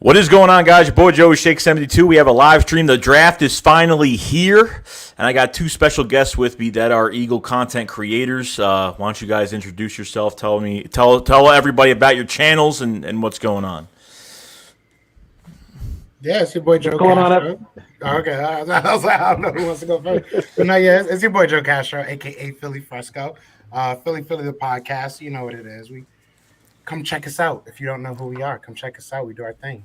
What is going on, guys? Your boy Joey Shake 72. We have a live stream. The draft is finally here, and I got two special guests with me that are Eagle content creators. Why don't you guys introduce yourself? Tell everybody about your channels and what's going on. Yeah, it's your boy Joe Castro. Okay, I was like, I don't know who wants to go first. But no, yeah, it's your boy Joe Castro, a.k.a. Philly Fresco. Philly the podcast. You know what it is. Come check us out. If you don't know who we are, come check us out. We do our thing.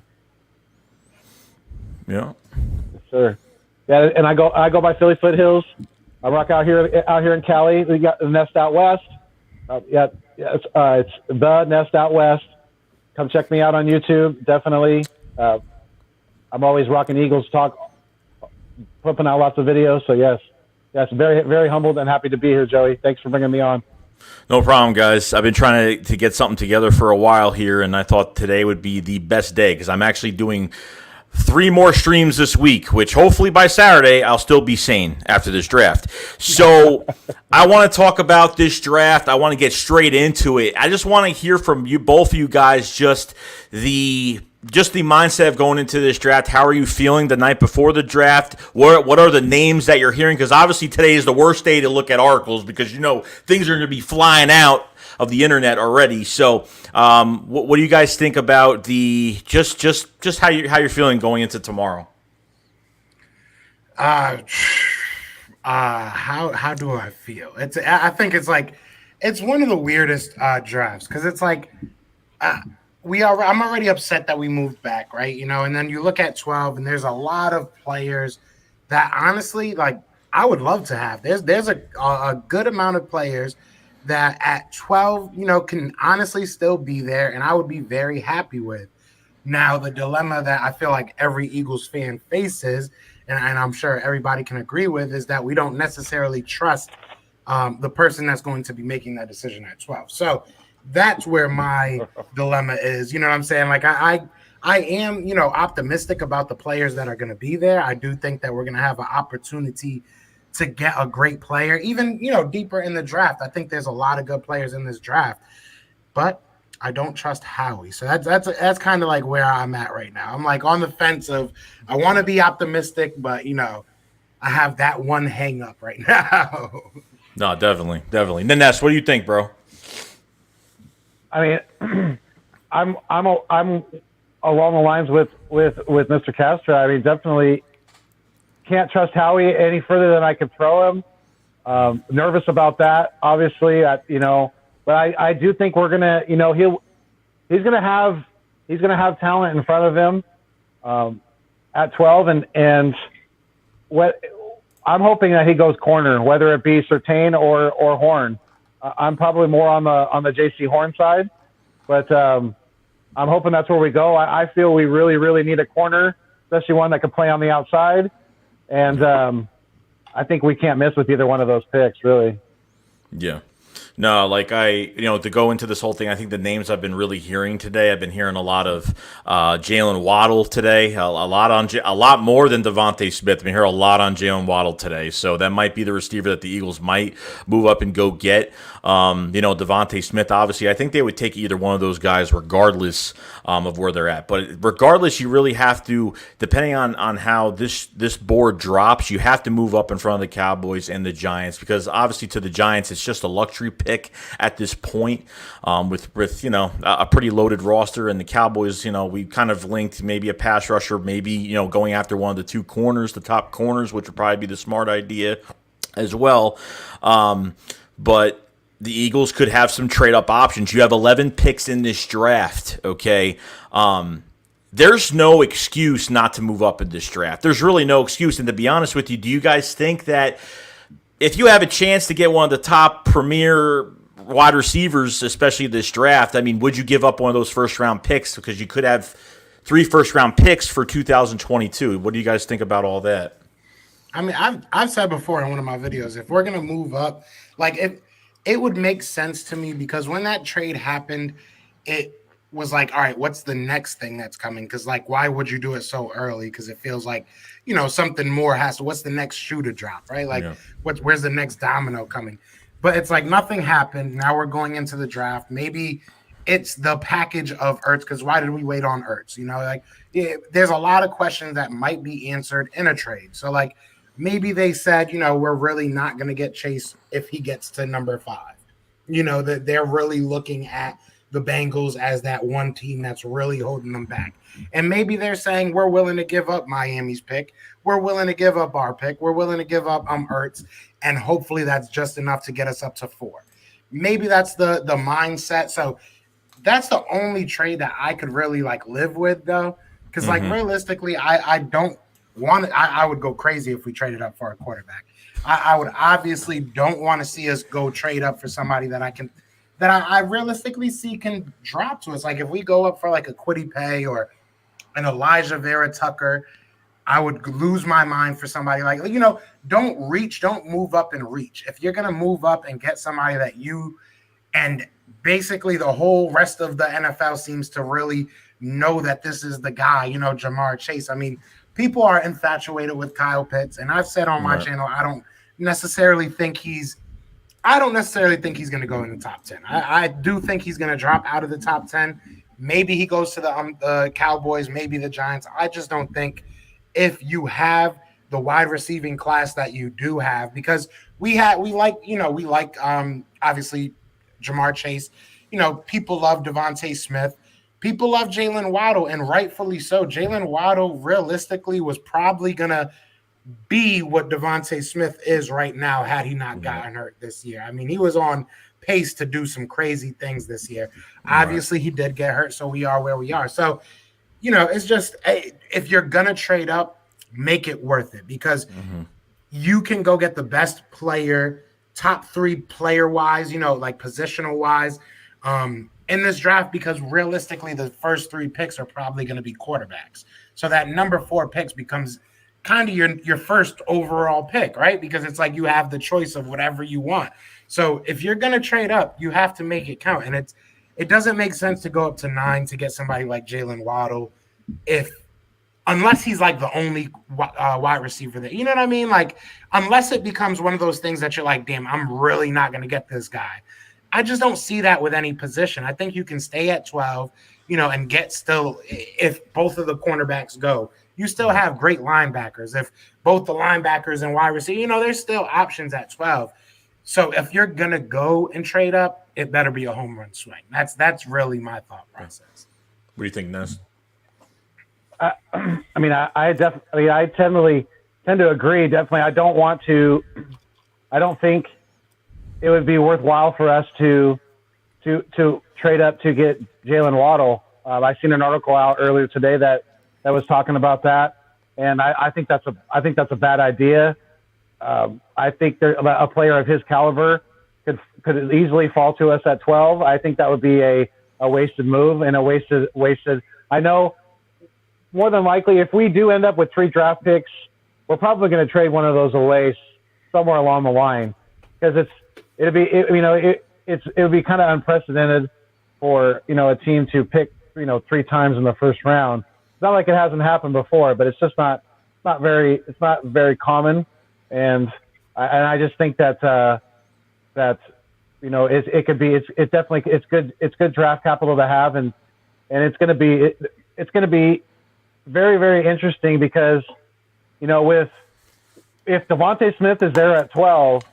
Yeah. Sure. Yeah, and I go by PhillyFoothills. I rock out here in Cali. We got the Nest Out West. It's the Nest Out West. Come check me out on YouTube. Definitely. I'm always rocking Eagles talk, pumping out lots of videos. So yes, very, very humbled and happy to be here, Joey. Thanks for bringing me on. No problem, guys. I've been trying to get something together for a while here, and I thought today would be the best day because I'm actually doing 3 more streams this week, which hopefully by Saturday I'll still be sane after this draft. So I want to talk about this draft. I want to get straight into it. I just want to hear from you, both of you guys, just the mindset of going into this draft. How are you feeling the night before the draft? What are the names that you're hearing? Because obviously today is the worst day to look at articles because things are going to be flying out of the internet already. So, what do you guys think about the just how you're feeling going into tomorrow? How do I feel? I think it's one of the weirdest drafts because it's like I'm already upset that we moved back, right? And then you look at 12 and there's a lot of players that honestly, like, I would love to have. There's a good amount of players that at 12, can honestly still be there, and I would be very happy with. Now, the dilemma that I feel like every Eagles fan faces, and I'm sure everybody can agree with, is that we don't necessarily trust the person that's going to be making that decision at 12. So that's where my dilemma is. You know what I'm saying? Like, I am, optimistic about the players that are going to be there. I do think that we're going to have an opportunity to get a great player, even, deeper in the draft. I think there's a lot of good players in this draft, but I don't trust Howie. So that's kind of like where I'm at right now. I'm like on the fence of, I want to be optimistic, but I have that one hang up right now. No, definitely. Ness, what do you think, bro? I mean, I'm along the lines with Mr. Castro. I mean, definitely can't trust Howie any further than I could throw him. Nervous about that, obviously. But I do think we're gonna, he's gonna have talent in front of him at 12, and what I'm hoping that he goes corner, whether it be Surtain or Horn. I'm probably more on the JC Horn side, but I'm hoping that's where we go. I feel we really, really need a corner, especially one that can play on the outside. And I think we can't miss with either one of those picks, really. Yeah. No, like to go into this whole thing, I think the names I've been really hearing today, I've been hearing a lot of Jalen Waddle today, a lot more than Devontae Smith. I've been hearing a lot on Jalen Waddle today, so that might be the receiver that the Eagles might move up and go get. Devontae Smith, obviously, I think they would take either one of those guys regardless of where they're at. But regardless, you really have to, depending on how this board drops, you have to move up in front of the Cowboys and the Giants because obviously to the Giants, it's just a luxury pick at this point with a pretty loaded roster, and the Cowboys, we kind of linked maybe a pass rusher, maybe going after one of the 2 corners, the top corners, which would probably be the smart idea as well. But the Eagles could have some trade-up options. You have 11 picks in this draft, okay? There's no excuse not to move up in this draft. There's really no excuse. And to be honest with you, do you guys think that if you have a chance to get one of the top premier wide receivers, especially this draft, I mean, would you give up one of those first-round picks? Because you could have 3 first-round picks for 2022. What do you guys think about all that? I mean, I've said before in one of my videos, if we're going to move up, like it would make sense to me because when that trade happened, it was like, all right, what's the next thing that's coming? Because, like, why would you do it so early? Because it feels like, something more has to, what's the next shoe to drop, right? Like, where's the next domino coming? But it's like nothing happened. Now we're going into the draft. Maybe it's the package of Ertz, because why did we wait on Ertz? There's a lot of questions that might be answered in a trade. So, like, maybe they said, we're really not going to get Chase if he gets to number 5. That they're really looking at the Bengals as that one team that's really holding them back. And maybe they're saying, we're willing to give up Miami's pick. We're willing to give up our pick. We're willing to give up Ertz. And hopefully that's just enough to get us up to 4. Maybe that's the mindset. So that's the only trade that I could really live with, though. Because realistically, I don't want it. I would go crazy if we traded up for a quarterback. I would obviously don't want to see us go trade up for somebody that I realistically see can drop to us. Like if we go up for a Kwity Paye or an Elijah Vera Tucker, I would lose my mind for somebody don't move up and reach. If you're going to move up and get somebody that and basically the whole rest of the NFL seems to really know that this is the guy, Jamar Chase. I mean, people are infatuated with Kyle Pitts, and I've said on my channel, I don't necessarily think he's going to go in the top 10. I do think he's going to drop out of the top 10. Maybe he goes to the Cowboys, maybe the Giants. I just don't think if you have the wide receiving class that you do have, because we like obviously Jamar Chase. People love Devontae Smith. People love Jalen Waddle, and rightfully so. Jalen Waddle realistically was probably going to be what Devontae Smith is right now had he not gotten hurt this year. I mean, he was on pace to do some crazy things this year. Obviously, he did get hurt, so we are where we are. So, it's just if you're going to trade up, make it worth it, because you can go get the best player, top 3 player-wise, positional-wise, in this draft, because realistically the first 3 picks are probably going to be quarterbacks. So that number 4 picks becomes kind of your first overall pick, right? Because it's like you have the choice of whatever you want. So if you're going to trade up, you have to make it count. And it doesn't make sense to go up to 9 to get somebody like Jalen Waddle unless he's the only wide receiver there. You know what I mean? Unless it becomes one of those things that you're like, damn, I'm really not going to get this guy. I just don't see that with any position. I think you can stay at 12, and get still, if both of the cornerbacks go, you still have great linebackers. If both the linebackers and wide receiver, there's still options at 12. So if you're going to go and trade up, it better be a home run swing. That's really my thought process. What do you think, Ness? I tend to agree. Definitely. I don't think it would be worthwhile for us to trade up to get Jalen Waddle. I seen an article out earlier today that was talking about that, and I think that's a bad idea. I think a player of his caliber could easily fall to us at 12. I think that would be a wasted move and a wasted. I know more than likely if we do end up with 3 draft picks, we're probably going to trade one of those away somewhere along the line, because it would be kind of unprecedented for a team to pick 3 times in the first round. It's not like it hasn't happened before, but it's just not very common, and I just think that it could be it's definitely it's good draft capital to have, and it's going to be very, very interesting, because if Devontae Smith is there at 12.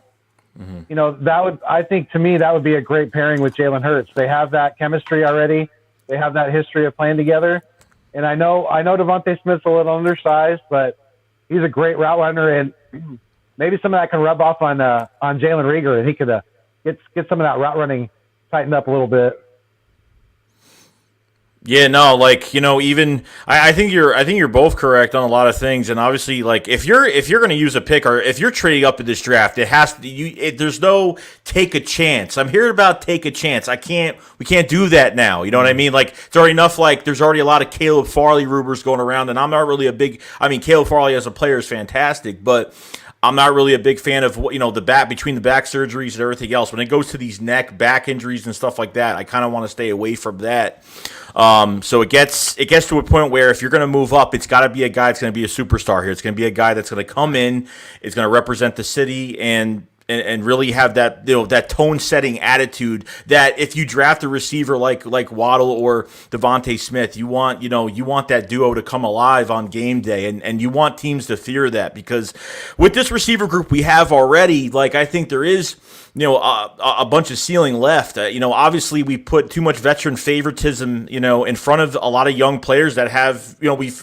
That would be a great pairing with Jalen Hurts. They have that chemistry already. They have that history of playing together. And I know Devontae Smith's a little undersized, but he's a great route runner, and maybe some of that can rub off on Jalen Reagor, and he could get some of that route running tightened up a little bit. Yeah, no, even I think you're both correct on a lot of things, and obviously, if you're going to use a pick, or if you're trading up in this draft, it has to there's no take a chance. I'm hearing about take a chance. We can't do that now. You know what I mean? It's already enough. There's already a lot of Caleb Farley rumors going around, and I'm not really a big. I mean, Caleb Farley as a player is fantastic, but I'm not really a big fan of the between the back surgeries and everything else. When it goes to these back injuries and stuff like that, I kind of want to stay away from that. So it gets to a point where if you're going to move up, it's got to be a guy that's going to be a superstar here. It's going to be a guy that's going to come in, it's going to represent the city, and and really have that that tone setting attitude that if you draft a receiver like Waddle or Devontae Smith, you want that duo to come alive on game day, and you want teams to fear that, because with this receiver group we have already, I think there is a bunch of ceiling left. Obviously we put too much veteran favoritism, in front of a lot of young players that have,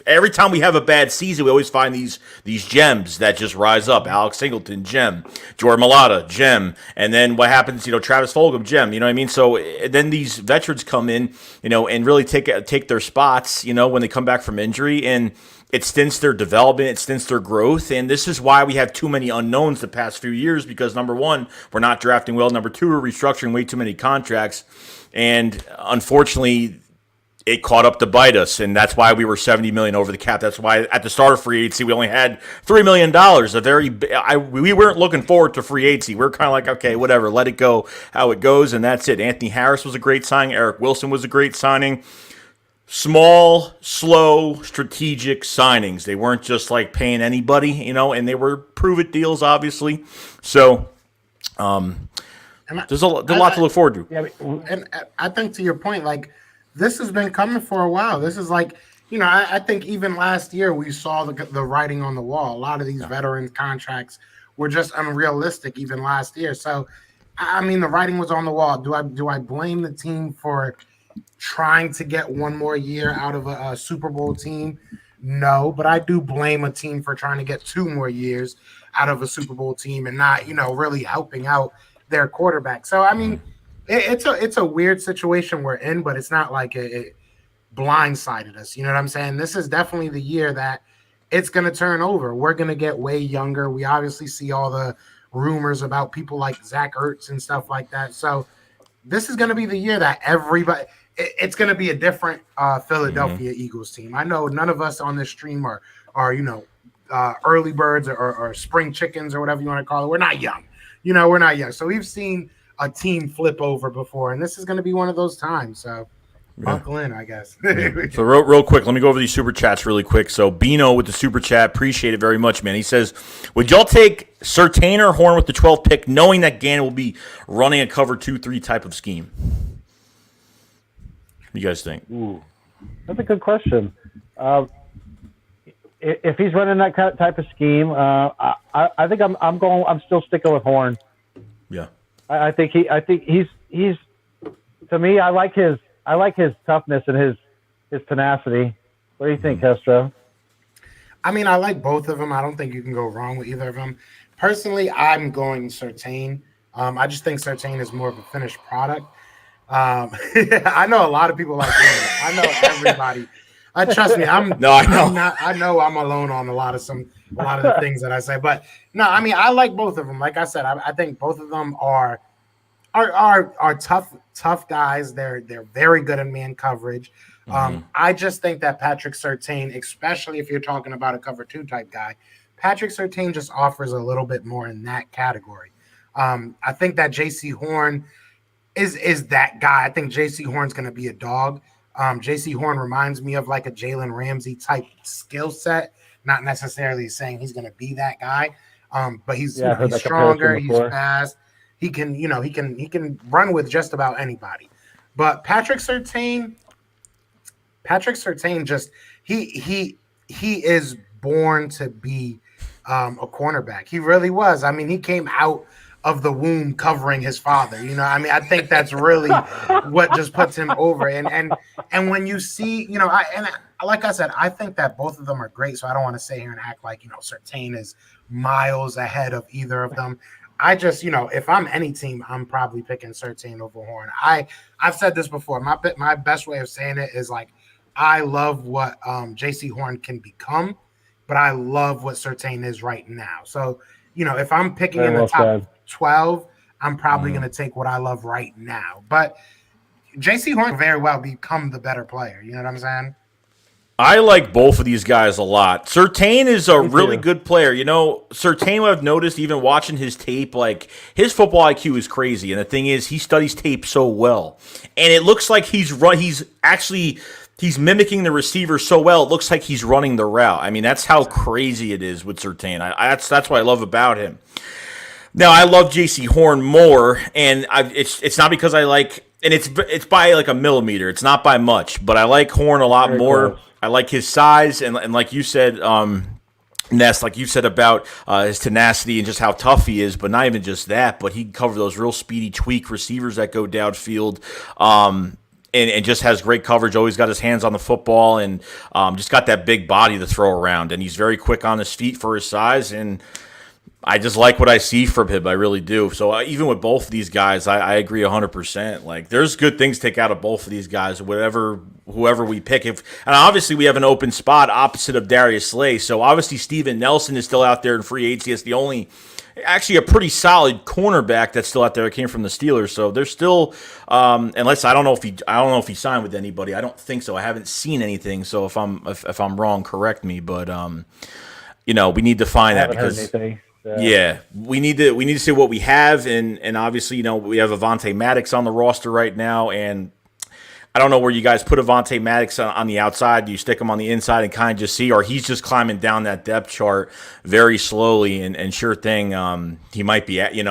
every time we have a bad season, we always find these gems that just rise up. Alex Singleton, gem. Jordan Mailata, gem. And then what happens, Travis Fulgham, gem. You know what I mean? So then these veterans come in, and really take their spots, when they come back from injury, and it stints their development, it stints their growth, and this is why we have too many unknowns the past few years, because number one, we're not drafting well. Number two, we're restructuring way too many contracts, and unfortunately, it caught up to bite us, and that's why we were $70 million over the cap. That's why at the start of free agency, we only had $3 million. We weren't looking forward to free agency. We were kind of like, okay, whatever, let it go how it goes, and that's it. Anthony Harris was a great signing. Eric Wilson was a great signing. Small, slow, strategic signings. They weren't just paying anybody, and they were prove-it deals, obviously. So there's a lot to look forward to. Yeah, and I think to your point, this has been coming for a while. This is I think even last year we saw the writing on the wall. A lot of these veteran contracts were just unrealistic even last year. So, the writing was on the wall. Do I blame the team for trying to get one more year out of a Super Bowl team? No, but I do blame a team for trying to get 2 more years out of a Super Bowl team and not, really helping out their quarterback. So, it's a weird situation we're in, but it's not like it blindsided us. You know what I'm saying? This is definitely the year that it's going to turn over. We're going to get way younger. We obviously see all the rumors about people like Zach Ertz and stuff like that. So this is going to be the year that everybody – it's going to be a different Philadelphia Eagles team. I know none of us on this stream are early birds or spring chickens or whatever you want to call it. We're not young. We're not young. So we've seen a team flip over before, and this is going to be one of those times. So buckle in, I guess. So real quick, let me go over these super chats really quick. So Bino with the super chat, appreciate it very much, man. He says, would y'all take Surtain or Horn with the 12th pick, knowing that Gannon will be running a cover 2-3 type of scheme? What do you guys think? Ooh, that's a good question. If he's running that type of scheme, I think I'm still sticking with Horn. Yeah. I think he's to me, I like his toughness and his tenacity. What do you think, Castro? I like both of them. I don't think you can go wrong with either of them. Personally, I'm going Surtain. I just think Surtain is more of a finished product. I know a lot of people like him. I know everybody. Trust me, I know I'm alone on a lot of the things that I say. But no, I like both of them. Like I said, I think both of them are tough guys. They're very good in man coverage. I just think that Patrick Surtain, especially if you're talking about a cover 2 type guy, Patrick Surtain just offers a little bit more in that category. I think that J.C. Horn is that guy. I think J.C. Horn's going to be a dog. J.C. Horn reminds me of a Jalen Ramsey type skill set. Not necessarily saying he's going to be that guy, but he's stronger. He's fast. He can run with just about anybody. But Patrick Surtain just he is born to be a cornerback. He really was. He came out of the womb covering his father. I think that's really what just puts him over. And when you see, like I said, I think that both of them are great. So I don't want to sit here and act like, Surtain is miles ahead of either of them. I just, if I'm any team, I'm probably picking Surtain over Horn. I've said this before. My best way of saying it is I love what J.C. Horn can become, but I love what Surtain is right now. So, if I'm picking in the top 12, I'm probably going to take what I love right now. But J.C. Horn very well become the better player. You know what I'm saying? I like both of these guys a lot. Surtain is a really good player. Surtain, what I've noticed, even watching his tape, his football IQ is crazy. And the thing is, he studies tape so well. And it looks like he's mimicking the receiver so well, it looks like he's running the route. That's how crazy it is with Surtain. That's what I love about him. Now I love J.C. Horn more, and it's not because I like, and it's by like a millimeter. It's not by much, but I like Horn a lot Very more. close. I like his size, and like you said, Ness, like you said about his tenacity and just how tough he is, but not even just that, but he can cover those real speedy tweak receivers that go downfield. And just has great coverage, always got his hands on the football, and just got that big body to throw around. And he's very quick on his feet for his size, and I just like what I see from him. I really do. So even with both of these guys, I agree 100%. Like, there's good things to take out of both of these guys, whoever we pick. And obviously we have an open spot opposite of Darius Slay. So obviously Steven Nelson is still out there in free agency. It's the only, actually a pretty solid cornerback that's still out there that came from the Steelers. So there's still, unless I don't know if he signed with anybody. I don't think so. I haven't seen anything. So if I'm wrong, correct me. But we need to find that because. Yeah, we need to see what we have, and obviously, we have Avonte Maddox on the roster right now, and I don't know where you guys put Avonte Maddox on the outside. Do you stick him on the inside and kind of just see, or he's just climbing down that depth chart very slowly, and sure thing, he might be at, you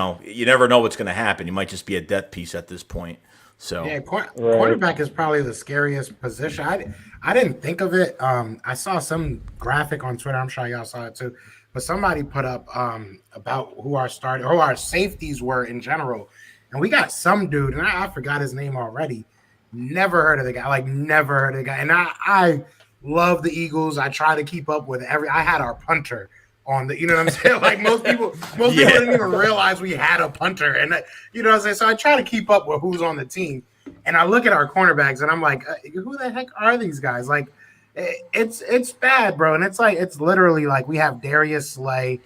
never know what's going to happen. He might just be a depth piece at this point. So yeah, quarterback is probably the scariest position. I didn't think of it. I saw some graphic on Twitter. I'm sure y'all saw it too. But somebody put up about who our safeties were in general. And we got some dude, and I forgot his name already. Never heard of the guy. Never heard of the guy. And I love the Eagles. I try to keep up with I had our punter on the, you know what I'm saying? Like most people didn't even realize we had a punter. And you know what I'm saying? So I try to keep up with who's on the team. And I look at our cornerbacks, and I'm like, who the heck are these guys? Like, it's bad, bro, and it's literally like we have Darius Slay,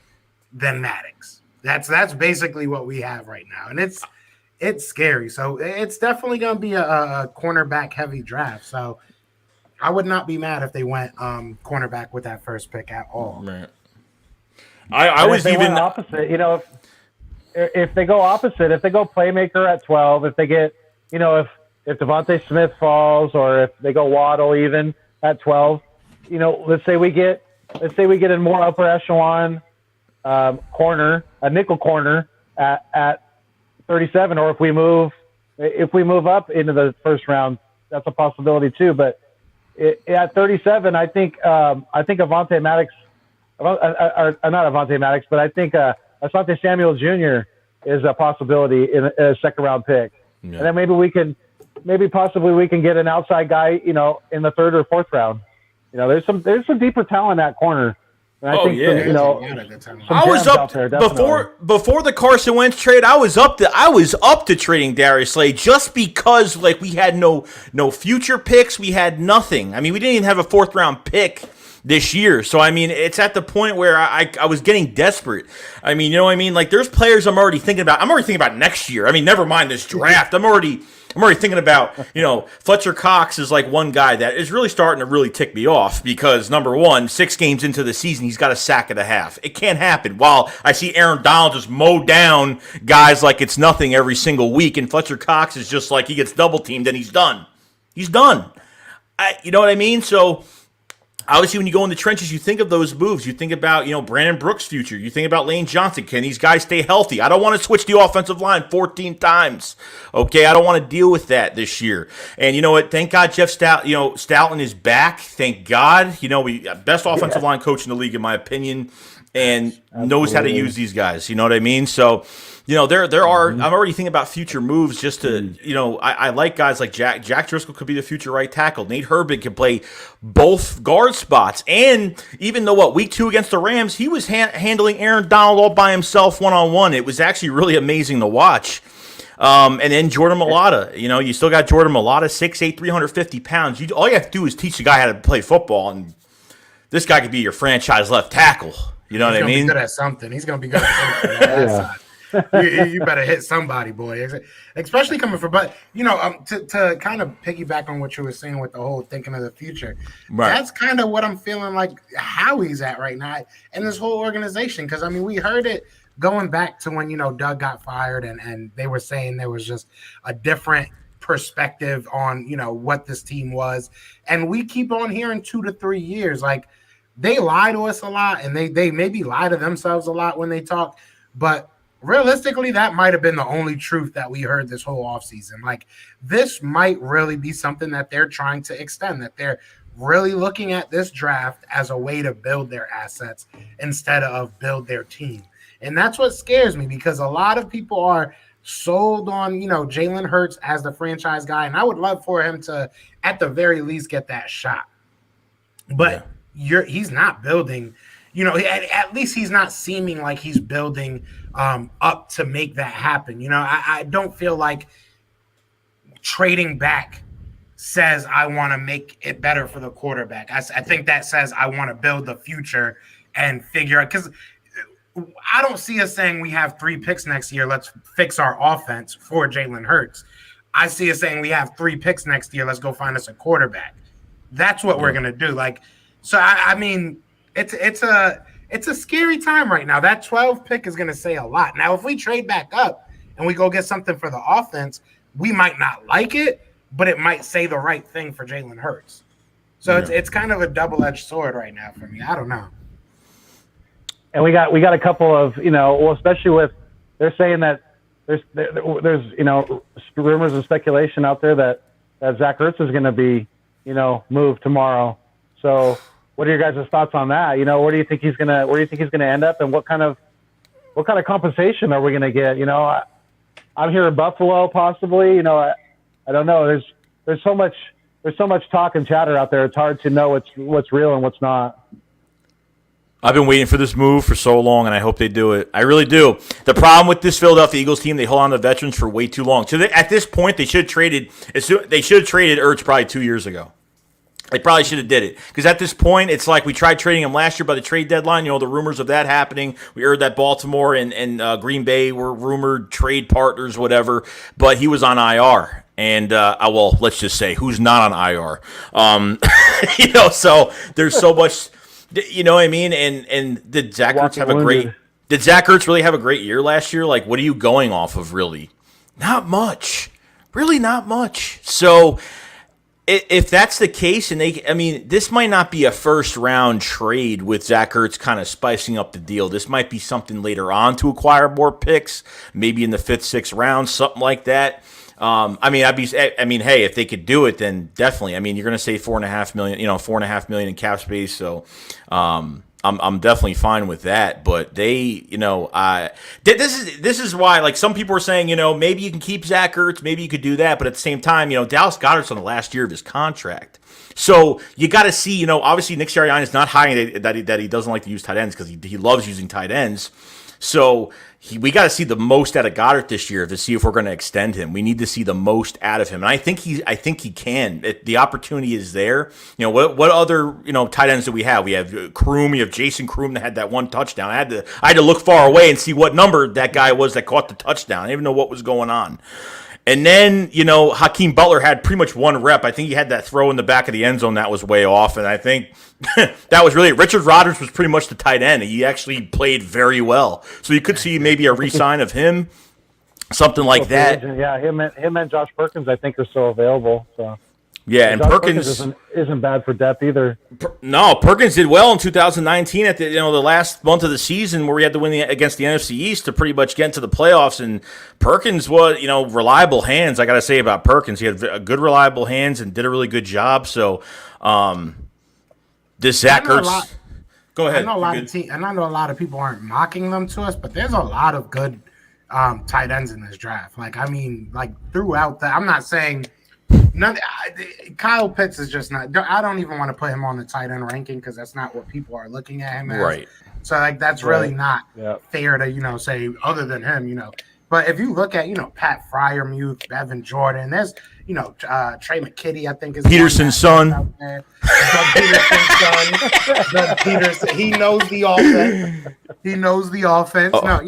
then Maddox. That's basically what we have right now, and it's scary. So it's definitely going to be a cornerback heavy draft. So I would not be mad if they went cornerback with that first pick at all. Right. I was even opposite. If they go opposite, if they go playmaker at 12, if they get, if Devontae Smith falls, or if they go Waddle even at 12, let's say we get a more upper echelon corner, a nickel corner at 37, or if we move up into the first round, that's a possibility too. But at 37, I think Avonte Maddox, not Avonte Maddox, but I think Asante Samuel Jr. is a possibility in a second round pick, and then maybe possibly we can get an outside guy, in the third or fourth round. There's some deeper talent at corner. And I think I was up there, before the Carson Wentz trade. I was up to trading Darius Slay just because we had no future picks. We had nothing. I mean, we didn't even have a fourth round pick this year. So, I mean, it's at the point where I was getting desperate. I mean, you know what I mean? There's players I'm already thinking about next year. I mean, never mind this draft. I'm already thinking about, Fletcher Cox is one guy that is really starting to really tick me off because, number one, 6 games into the season, he's got a sack and a half. It can't happen. While I see Aaron Donald just mow down guys like it's nothing every single week, and Fletcher Cox is just he gets double teamed and he's done. He's done. You know what I mean? So, obviously, when you go in the trenches, you think of those moves. You think about, Brandon Brooks' future. You think about Lane Johnson. Can these guys stay healthy? I don't want to switch the offensive line 14 times. Okay, I don't want to deal with that this year. And you know what? Thank God Jeff Stoutland is back. Thank God. We best offensive line coach in the league, in my opinion, and knows how to use these guys. You know what I mean? So, there are. I'm already thinking about future moves. Just to, I like guys like Jack Driscoll could be the future right tackle. Nate Herbig can play both guard spots. And even though week 2 against the Rams, he was handling Aaron Donald all by himself 1-on-1. It was actually really amazing to watch. And then Jordan Mailata. You still got Jordan Mailata, 6'8", 350 pounds. All you have to do is teach the guy how to play football, and this guy could be your franchise left tackle. You know what I mean? He's good at something. He's going to be good at something. You better hit somebody, boy. Especially coming from, but to kind of piggyback on what you were saying with the whole thinking of the future. Right. That's kind of what I'm feeling like how he's at right now in this whole organization. Because we heard it going back to when Doug got fired, and they were saying there was just a different perspective on what this team was, and we keep on hearing 2 to 3 years. They lie to us a lot, and they maybe lie to themselves a lot when they talk, but realistically, that might have been the only truth that we heard this whole offseason. Like, this might really be something that they're trying to extend, that they're really looking at this draft as a way to build their assets instead of build their team. And that's what scares me, because a lot of people are sold on, Jalen Hurts as the franchise guy. And I would love for him to, at the very least, get that shot. But he's not building, at least he's not seeming like he's building up to make that happen. I don't feel like trading back says I want to make it better for the quarterback. I think that says I want to build the future and figure out, because I don't see us saying we have 3 picks next year, let's fix our offense for Jalen Hurts. I see us saying we have 3 picks next year, let's go find us a quarterback. That's what we're gonna do. So I mean, it's a scary time right now. That 12 pick is gonna say a lot. Now, if we trade back up and we go get something for the offense, we might not like it, but it might say the right thing for Jalen Hurts. So it's kind of a double-edged sword right now for me. I don't know. And we got a couple of, especially with, they're saying that there's rumors and speculation out there that Zach Ertz is going to be, moved tomorrow. So what are your guys' thoughts on that? Where do you think he's going to end up, and what kind of compensation are we going to get? I'm hearing Buffalo possibly, I don't know. There's so much talk and chatter out there. It's hard to know what's real and what's not. I've been waiting for this move for so long, and I hope they do it. I really do. The problem with this Philadelphia Eagles team, they hold on to veterans for way too long. So at this point, they should have traded Ertz probably 2 years ago. They probably should have did it, because at this point, it's like we tried trading him last year by the trade deadline. The rumors of that happening. We heard that Baltimore and Green Bay were rumored trade partners, whatever. But he was on IR, and let's just say who's not on IR. So there's so much. You know what I mean? And did Zach Ertz really have a great year last year? Like, what are you going off of, really? Not much. Really not much. So if that's the case, and this might not be a first-round trade with Zach Ertz kind of spicing up the deal. This might be something later on to acquire more picks, maybe in the 5th, 6th round, something like that. Hey, if they could do it, then definitely. You're going to save $4.5 million in cap space. So, I'm definitely fine with that. But this is why, like, some people are saying, maybe you can keep Zach Ertz, maybe you could do that. But at the same time, Dallas Goedert's on the last year of his contract. So you got to see, obviously Nick Sirianni is not hiding that he doesn't like to use tight ends, because he loves using tight ends. So we got to see the most out of Goddard this year to see if we're going to extend him. We need to see the most out of him, and I think he can. The opportunity is there. What other tight ends do we have? We have Kroom. We have Jason Kroom that had that one touchdown. I had to look far away and see what number that guy was that caught the touchdown. I didn't even know what was going on. And then, Hakeem Butler had pretty much one rep. I think he had that throw in the back of the end zone that was way off, and I think that was really it. Richard Rodgers was pretty much the tight end. He actually played very well. So you could see maybe a re-sign of him, something like that. Yeah, him and Josh Perkins, I think, are still available. So. Yeah, and Perkins isn't bad for depth either. No, Perkins did well in 2019 at the last month of the season, where we had to win against the NFC East to pretty much get into the playoffs. And Perkins was, reliable hands. I got to say about Perkins, he had good reliable hands and did a really good job. So, this Zach Ertz. Go ahead. I know a lot of people aren't mocking them to us, but there's a lot of good tight ends in this draft. Throughout that, I'm not saying. Kyle Pitts is just not. I don't even want to put him on the tight end ranking, because that's not what people are looking at him as. Right. So that's really not fair to say other than him. But if you look at Pat Fryermuth, Evan Jordan, there's Trey McKitty, I think is Peterson's son. Doug Peterson. He knows the offense. Oh, no.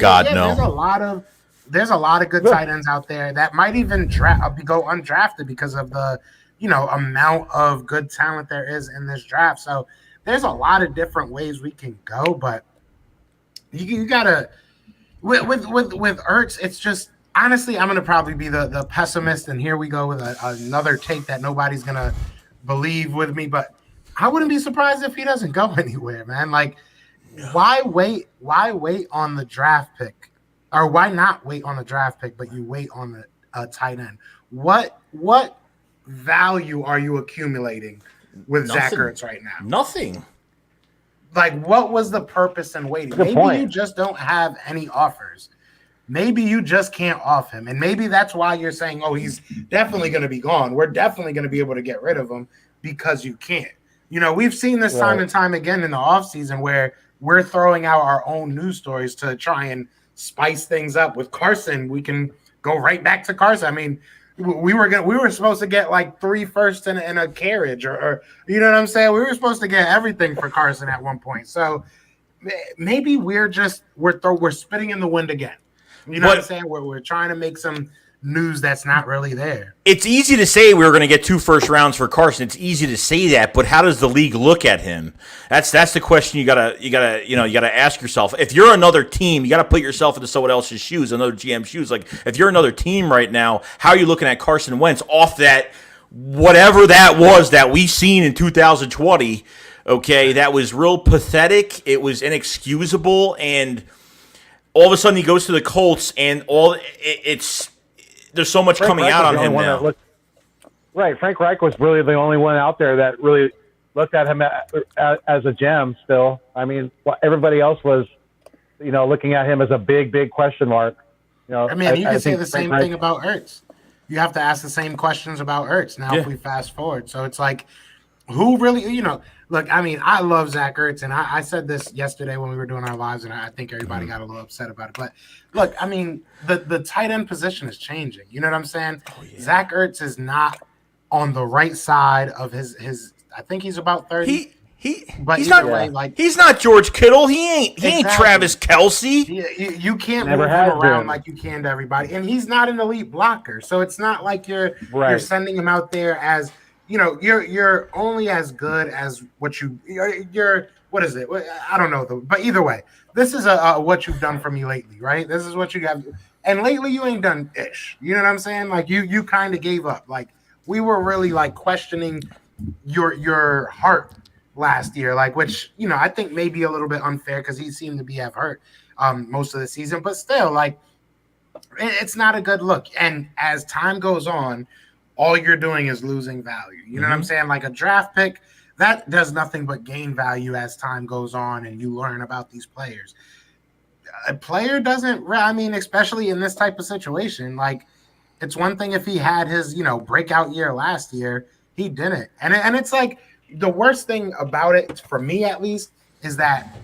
There's a lot of good tight ends out there that might even go undrafted because of the, amount of good talent there is in this draft. So there's a lot of different ways we can go, but you gotta with Ertz. It's just, honestly, I'm gonna probably be the pessimist, and here we go with another take that nobody's gonna believe with me. But I wouldn't be surprised if he doesn't go anywhere, man. Like, why wait on the draft pick or why not wait on a draft pick, but you wait on a tight end? What value are you accumulating with Zach Nothing. Ertz right now? Nothing. Like, what was the purpose in waiting? Good Maybe point. you just don't have any offers. Maybe you just can't off him. And maybe that's why you're saying, oh, he's definitely going to be gone. We're definitely going to be able to get rid of him because you can't. You know, we've seen this time and time again in the offseason where we're throwing out our own news stories to try and spice things up. With Carson, we can go right back to Carson. I mean, we were supposed to get like 3 firsts and a carriage, or you know what I'm saying? We were supposed to get everything for Carson at one point. So maybe we're spitting in the wind again. You know what I'm saying? We're trying to make some news that's not really there. It's easy to say we were going to get 2 first rounds for Carson. It's easy to say that, but how does the league look at him? That's the question you gotta ask yourself. If you're another team, you gotta put yourself into someone else's shoes, another GM's shoes. Like, if you're another team right now, how are you looking at Carson Wentz off that whatever that was that we seen in 2020? Okay, that was real pathetic. It was inexcusable, and all of a sudden he goes to the Colts, and there's so much coming out on him now. Right, Frank Reich was really the only one out there that really looked at him as a gem still. I mean, everybody else was, looking at him as a big question mark. I mean, you can say the same thing about Ertz. You have to ask the same questions about Ertz now if we fast forward. So it's like, who really, look, I mean, I love Zach Ertz, and I said this yesterday when we were doing our lives, and I think everybody got a little upset about it. But look, I mean, the tight end position is changing. You know what I'm saying? Oh, yeah. Zach Ertz is not on the right side of his I think he's about 30. He's not George Kittle. He ain't Travis Kelce. You can't move him around like you can to everybody, and he's not an elite blocker. So it's not like you're sending him out there as you're only as good as what you're. What is it? I don't know though. But either way, this is what you've done for me lately, right? This is what you have, and lately you ain't done ish. You know what I'm saying? Like you kind of gave up. Like we were really like questioning your heart last year, like which I think maybe a little bit unfair because he seemed to have hurt most of the season, but still like it's not a good look. And as time goes on, all you're doing is losing value. You know what I'm saying? Like a draft pick that does nothing but gain value as time goes on and you learn about these players. A player doesn't. I mean, especially in this type of situation, like it's one thing if he had his breakout year last year, he didn't, and it's like. The worst thing about it, for me at least, is that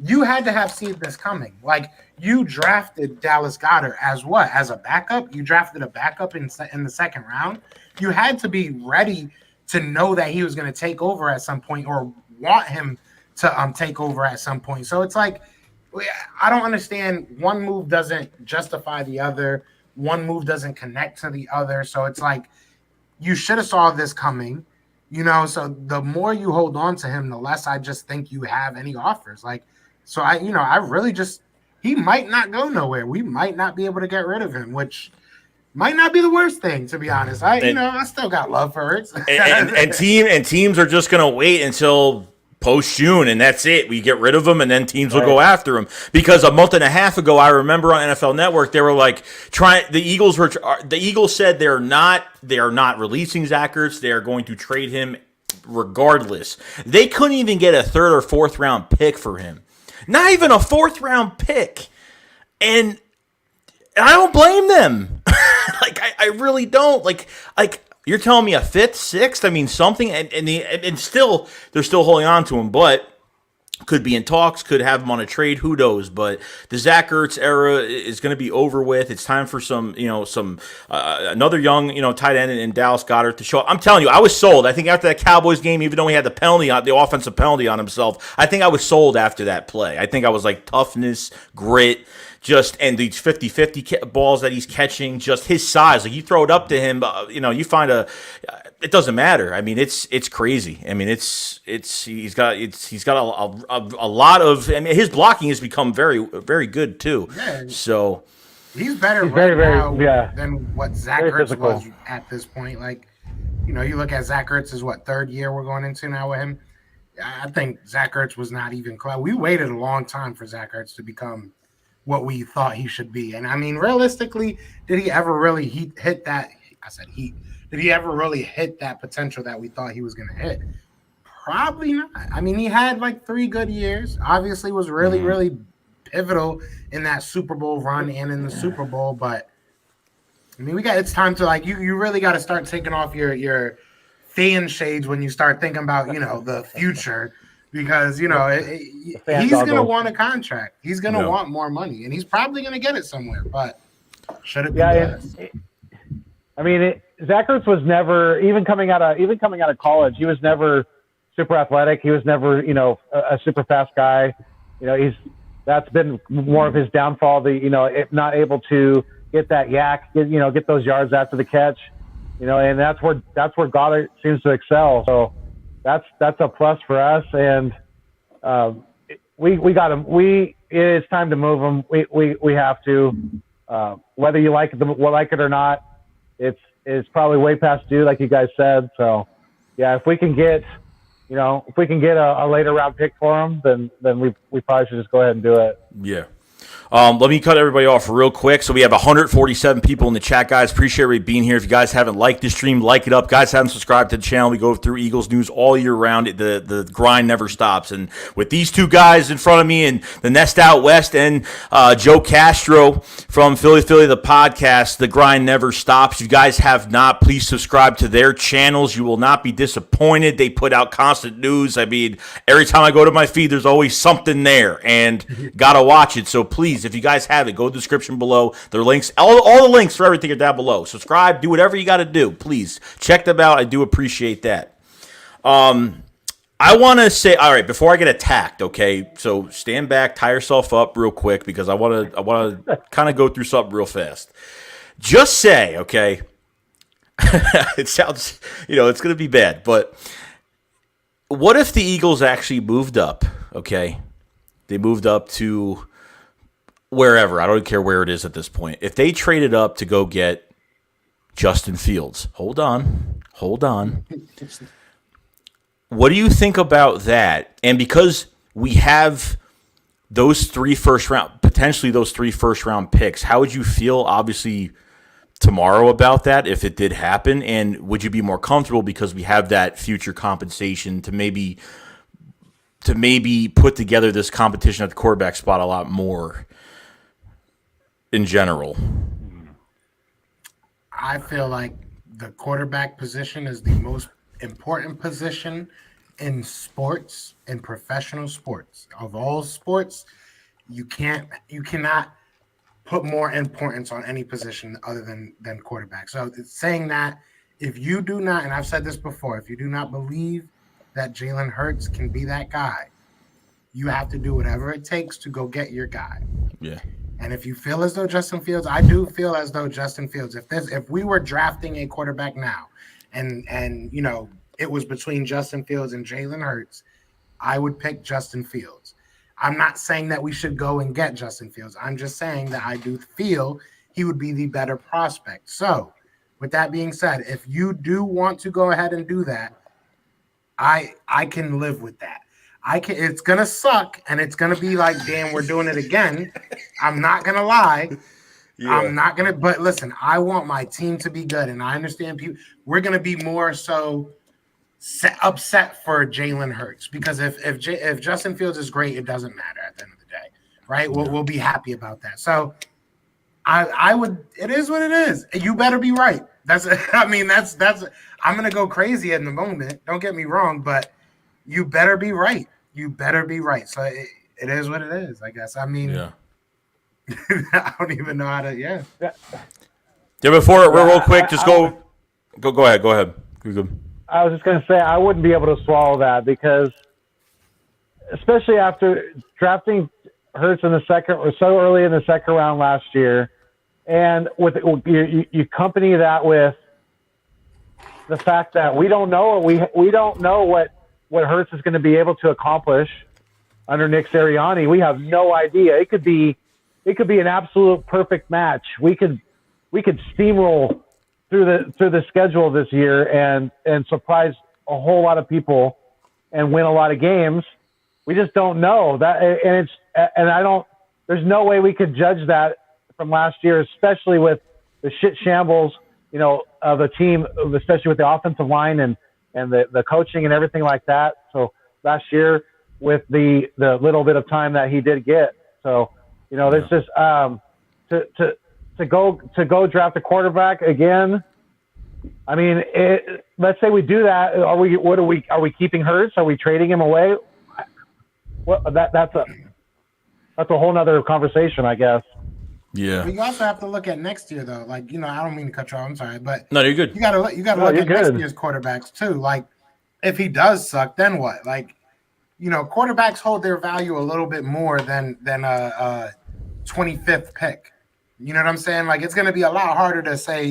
you had to have seen this coming. Like, you drafted Dallas Goedert as what? As a backup? You drafted a backup in the second round? You had to be ready to know that he was going to take over at some point or want him to take over at some point. So it's like, I don't understand. One move doesn't justify the other. One move doesn't connect to the other. So it's like, you should have saw this coming. So the more you hold on to him, the less I just think you have any offers. Like, so I really just, he might not go nowhere. We might not be able to get rid of him, which might not be the worst thing, to be honest. I still got love for Ertz. and teams are just going to wait until post-June, and that's it. We get rid of him, and then teams will go after him. Because a month and a half ago, I remember on NFL Network, they were like the Eagles said they are not releasing Zach Ertz. They are going to trade him regardless. They couldn't even get a 3rd or 4th round pick for him. Not even a 4th round pick. And I don't blame them. I really don't. Like you're telling me a 5th, 6th? I mean, something, and still they're still holding on to him, but could be in talks, could have him on a trade, who knows? But the Zach Ertz era is going to be over with. It's time for another young, tight end in Dallas Goedert to show up. I'm telling you, I was sold. I think after that Cowboys game, even though he had the offensive penalty on himself, I think I was sold after that play. I think I was like toughness, grit. And these 50-50 balls that he's catching, just his size. Like you throw it up to him, you find it doesn't matter. I mean, it's crazy. I mean, he's got a lot of. I mean, his blocking has become very, very good too. Yeah. So he's better than what Zach Ertz was at this point. Like, you look at Zach Ertz's 3rd year we're going into now with him. I think Zach Ertz was not even close. We waited a long time for Zach Ertz to become what we thought he should be. And I mean, realistically, did he ever really hit that? I said heat. Did he ever really hit that potential that we thought he was going to hit? Probably not. I mean, he had like 3 good years. Obviously, was really, really pivotal in that Super Bowl run and in the Super Bowl. But I mean, it's time to like you really got to start taking off your fan shades when you start thinking about the future, because he's going to want a contract. He's going to want more money, and he's probably going to get it somewhere. But should it be? I mean, Zach Ertz was never even coming out of college. He was never super athletic. He was never a super fast guy. That's been more of his downfall. If not able to get that yak, get those yards after the catch, and that's where Goddard seems to excel. So that's a plus for us. And we got him. It's time to move him. We have to, whether you like it or not. It's probably way past due, like you guys said. So yeah, if we can get a later round pick for him, then we probably should just go ahead and do it. Yeah. Let me cut everybody off real quick. So we have 147 people in the chat, guys. Appreciate everybody being here. If you guys haven't liked this stream, like it up. Guys haven't subscribed to the channel. We go through Eagles news all year round. The grind never stops. And with these two guys in front of me and the Nest Out West and Joe Castro from Philly the podcast, the grind never stops. If you guys have not, please subscribe to their channels. You will not be disappointed. They put out constant news. I mean, every time I go to my feed, there's always something there, and gotta watch it. So please, if you guys have it, go to the description below. There are links, all the links for everything are down below. Subscribe, do whatever you got to do. Please check them out. I do appreciate that. I want to say, all right, before I get attacked, okay, so stand back, tie yourself up real quick, because I want to kind of go through something real fast. Just say, okay, it sounds, it's going to be bad, but what if the Eagles actually moved up, okay? They moved up to wherever. I don't care where it is at this point. If they traded up to go get Justin Fields, hold on. What do you think about that? And because we have potentially those 3 first round picks, how would you feel, obviously, tomorrow about that if it did happen? And would you be more comfortable because we have that future compensation to maybe put together this competition at the quarterback spot a lot more in general? I feel like the quarterback position is the most important position in sports, in professional sports. Of all sports, you cannot put more importance on any position other than quarterback. So it's saying that if you do not, and I've said this before, if you do not believe that Jalen Hurts can be that guy, you have to do whatever it takes to go get your guy. Yeah. And if you feel as though Justin Fields, I do feel as though Justin Fields, if we were drafting a quarterback now and it was between Justin Fields and Jalen Hurts, I would pick Justin Fields. I'm not saying that we should go and get Justin Fields. I'm just saying that I do feel he would be the better prospect. So with that being said, if you do want to go ahead and do that, I can live with that. It's gonna suck, and it's gonna be like, damn, we're doing it again. I'm not gonna lie. Yeah. I'm not gonna. But listen, I want my team to be good, and I understand people. We're gonna be more so upset for Jalen Hurts, because if Justin Fields is great, it doesn't matter at the end of the day, right? We'll be happy about that. So I would. It is what it is. You better be right. That's. I'm gonna go crazy in the moment. Don't get me wrong, but you better be right. You better be right. So it is what it is, I guess. I mean, yeah. I don't even know how to. Yeah. Before real quick, just go ahead. Go ahead. You're good. I was just going to say I wouldn't be able to swallow that, because, especially after drafting Hurts in the second or so early in the second round last year, and with you accompany that with the fact that we don't know what Hurts is going to be able to accomplish under Nick Sirianni. We have no idea. It could be an absolute perfect match. We could steamroll through the schedule this year and surprise a whole lot of people and win a lot of games. We just don't know that, and I don't there's no way we could judge that from last year, especially with the shit shambles, of the team, especially with the offensive line and the coaching and everything like that. So last year with the little bit of time that he did get. So, there's just to go draft a quarterback again. I mean, let's say we do that. Are we keeping Hurts? Are we trading him away? Well, that's a whole nother conversation, I guess. Yeah. But you also have to look at next year, though. Like, I don't mean to cut you off. I'm sorry, but no, you're good. You gotta look at next year's quarterbacks too. Like, if he does suck, then what? Like, quarterbacks hold their value a little bit more than a 25th pick. You know what I'm saying? Like, it's going to be a lot harder to say,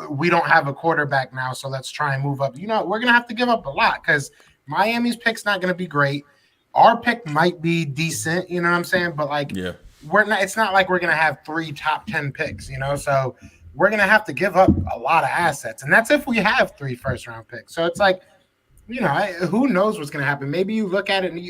we don't have a quarterback now, so let's try and move up. We're going to have to give up a lot because Miami's pick's not going to be great. Our pick might be decent, you know what I'm saying? But it's not like we're going to have 3 top 10 picks, So we're going to have to give up a lot of assets. And that's if we have 3 first-round picks. So it's like, who knows what's going to happen? Maybe you look at it and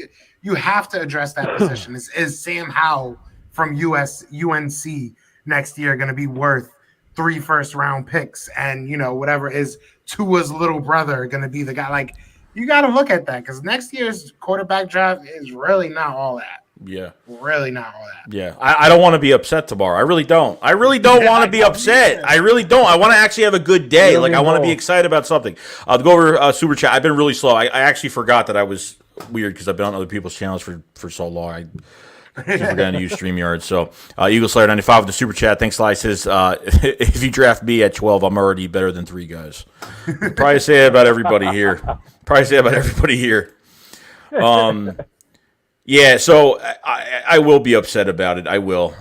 you have to address that position. Is Sam Howell from UNC next year going to be worth 3 first-round picks? And, whatever is Tua's little brother going to be the guy? Like, you got to look at that because next year's quarterback draft is really not all that. Yeah. Really not all that. Yeah. I don't want to be upset tomorrow. I really don't. I really don't want to be upset. I really don't. I want to actually have a good day. Like, I want to be excited about something. I'll go over Super Chat. I've been really slow. I actually forgot that I was weird because I've been on other people's channels for so long. I forgot to use StreamYard. So, Eagle Slayer 95 with the Super Chat. Thanks, Eli. Says, if you draft me at 12, I'm already better than 3 guys. Probably say it about everybody here. Yeah, so I will be upset about it. I will.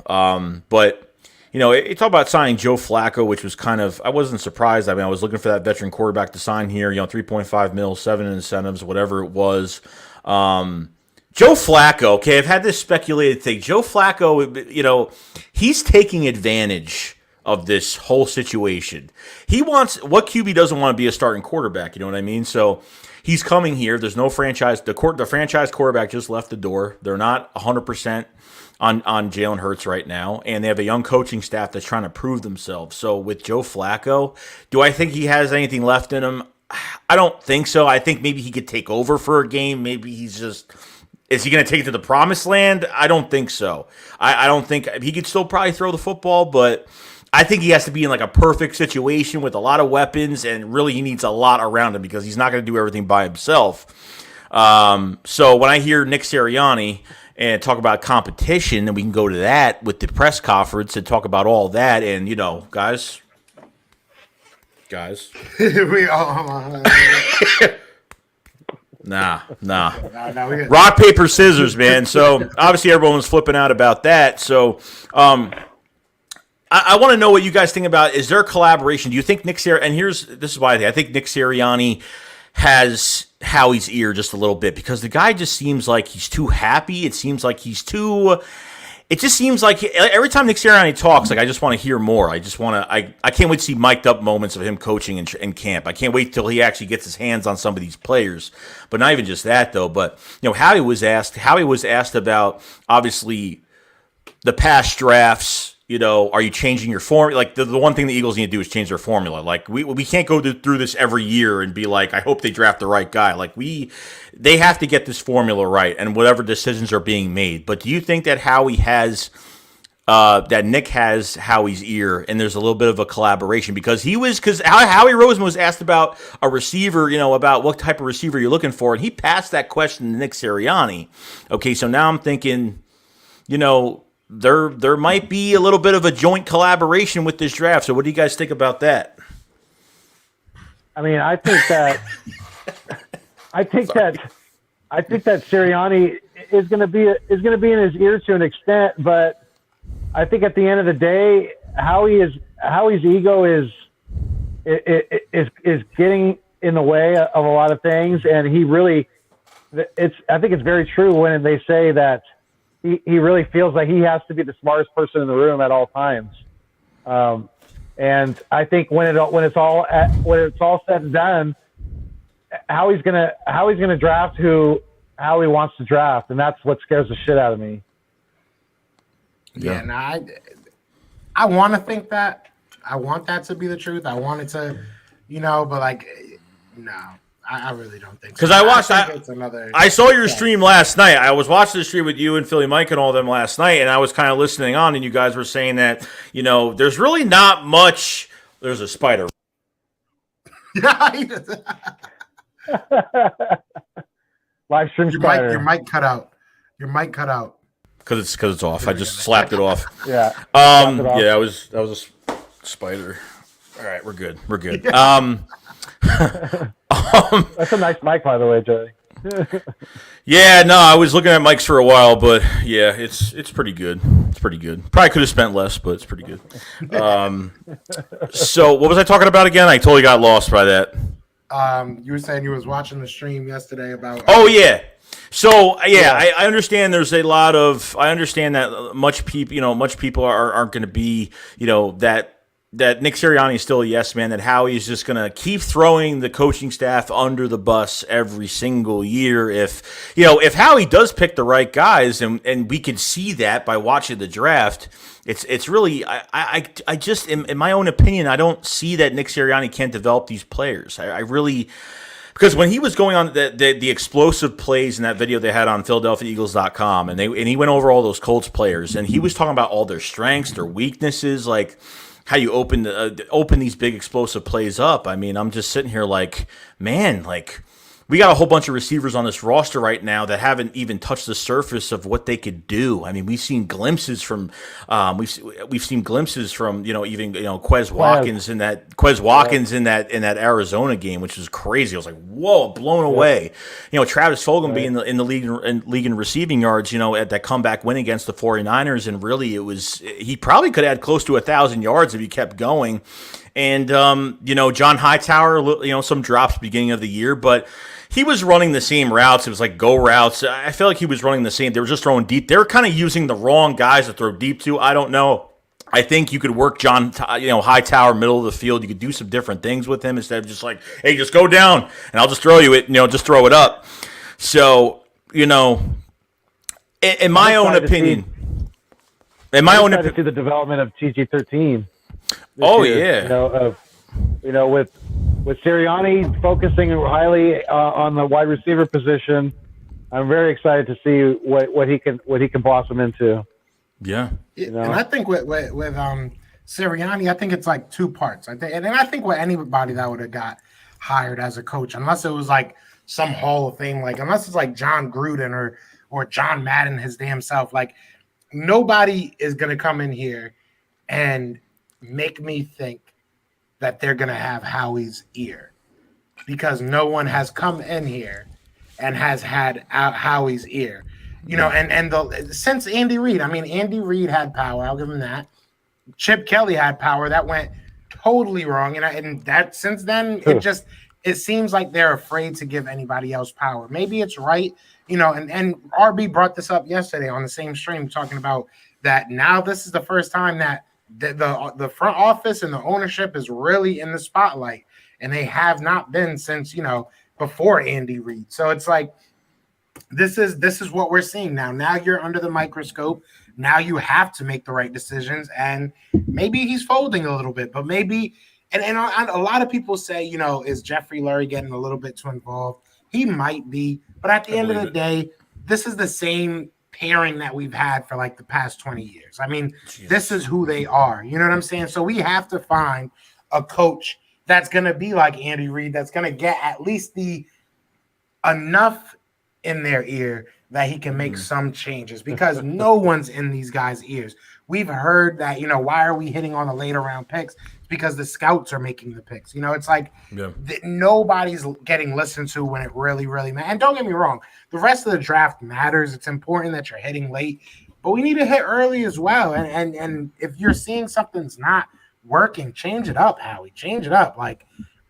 But, it's all about signing Joe Flacco, which was kind of – I wasn't surprised. I mean, I was looking for that veteran quarterback to sign here, $3.5 million, 7 incentives, whatever it was. Joe Flacco, okay, I've had this speculated thing. Joe Flacco, he's taking advantage of this whole situation. He wants – what QB doesn't want to be a starting quarterback, you know what I mean? So – he's coming here. There's no franchise. The franchise quarterback just left the door. They're not 100% on Jalen Hurts right now, and they have a young coaching staff that's trying to prove themselves. So with Joe Flacco, do I think he has anything left in him? I don't think so. I think maybe he could take over for a game. Maybe he's just – is he going to take it to the promised land? I don't think so. I don't think – he could still probably throw the football, but – I think he has to be in like a perfect situation with a lot of weapons, and really he needs a lot around him because he's not going to do everything by himself. So when I hear Nick Sirianni and talk about competition, then we can go to that with the press conference and talk about all that. And, guys. we all Nah. Rock, paper, scissors, man. So obviously everyone was flipping out about that. So, I want to know what you guys think about. Is there a collaboration? Do you think Nick Sirianni, and this is why I think Nick Sirianni has Howie's ear just a little bit because the guy just seems like he's too happy. It seems like it just seems like every time Nick Sirianni talks, like I just want to hear more. I can't wait to see mic'd up moments of him coaching in camp. I can't wait till he actually gets his hands on some of these players. But not even just that though. But Howie was asked about obviously the past drafts. Are you changing your formula? Like the one thing the Eagles need to do is change their formula. Like we can't go through this every year and be like, I hope they draft the right guy. Like they have to get this formula right, and whatever decisions are being made. But do you think that Howie has, that Nick has Howie's ear, and there's a little bit of a collaboration because Howie Roseman was asked about a receiver, about what type of receiver you're looking for, and he passed that question to Nick Sirianni. Okay, so now I'm thinking, There might be a little bit of a joint collaboration with this draft. So what do you guys think about that? I mean, I think that Sirianni is going to be in his ear to an extent, but I think at the end of the day, Howie's ego is getting in the way of a lot of things, and I think it's very true when they say that he really feels like he has to be the smartest person in the room at all times. And I think when it's all said and done, Howie's gonna draft who Howie wants to draft, and that's what scares the shit out of me. Yeah, no, I want to think that. I want that to be the truth. I want it to, but like, no, I really don't think so. Because I watched, I saw your Yeah. stream last night. I was watching the stream with you and Philly Mike and all them last night, and I was kind of listening on, and you guys were saying that, there's really not much. There's a spider. Live stream spider. Your mic cut out. Your mic cut out. Because it's off. I just slapped it off. Yeah. Yeah, that was a spider. All right, we're good. We're good. That's a nice mic, by the way, Joey. Yeah, no, I was looking at mics for a while, but yeah, it's pretty good. It's pretty good. Probably could have spent less, but it's pretty good. So what was I talking about again? I totally got lost by that. You were saying you was watching the stream yesterday about. Oh yeah. So I understand. There's a lot of. I understand that much people aren't going to be, that Nick Sirianni is still a yes man. That Howie is just going to keep throwing the coaching staff under the bus every single year. If Howie does pick the right guys, and we can see that by watching the draft. It's really I just in my own opinion, I don't see that Nick Sirianni can't develop these players. I really. Because when he was going on the explosive plays in that video they had on PhiladelphiaEagles.com, and he went over all those Colts players, and he was talking about all their strengths, their weaknesses, like how you open these big explosive plays up. I mean, I'm just sitting here like, man, like we got a whole bunch of receivers on this roster right now that haven't even touched the surface of what they could do. I mean, we've seen glimpses from even Quez Watkins in that Arizona game, which was crazy. I was like, whoa, blown away. Travis Fulgham being in the league in receiving yards, at that comeback win against the 49ers, and really he probably could add close to 1,000 yards if he kept going. And John Hightower, some drops beginning of the year, but he was running the same routes. It was like go routes. I feel like he was running the same. They were just throwing deep. They were kind of using the wrong guys to throw deep to. I don't know. I think you could work John, Hightower, middle of the field. You could do some different things with him instead of just like, hey, just go down and I'll just throw you it. Just throw it up. So, in my own opinion, to see the development of TG13. Oh year, yeah. With Sirianni focusing highly on the wide receiver position, I'm very excited to see what he can blossom into. Yeah, and I think with Sirianni, I think it's like two parts. I think with anybody that would have got hired as a coach, unless it was like some Hall of Fame, like unless it's like John Gruden or John Madden his damn self, like nobody is gonna come in here and make me think that they're going to have Howie's ear, because no one has come in here and has had Howie's ear, since Andy Reid. I mean, Andy Reid had power. I'll give him that. Chip Kelly had power. That went totally wrong. And that since then, it seems like they're afraid to give anybody else power. Maybe it's right. And RB brought this up yesterday on the same stream, talking about that now this is the first time that the front office and the ownership is really in the spotlight, and they have not been since before Andy Reid. So it's like this is what we're seeing now. Now you're under the microscope. Now you have to make the right decisions, and maybe he's folding a little bit, but maybe and a lot of people say, is Jeffrey Lurie getting a little bit too involved? He might be, but at the end of the day, this is the same pairing that we've had for like the past 20 years. I mean, This is who they are. You know what I'm saying? So we have to find a coach that's going to be like Andy Reid, that's going to get at least the enough in their ear that he can make some changes, because no one's in these guys' ears. We've heard that, why are we hitting on the later round picks? It's because the scouts are making the picks. It's like nobody's getting listened to when it really, really matters. And don't get me wrong, the rest of the draft matters. It's important that you're hitting late, but we need to hit early as well. And if you're seeing something's not working, change it up, Howie. Change it up. Like,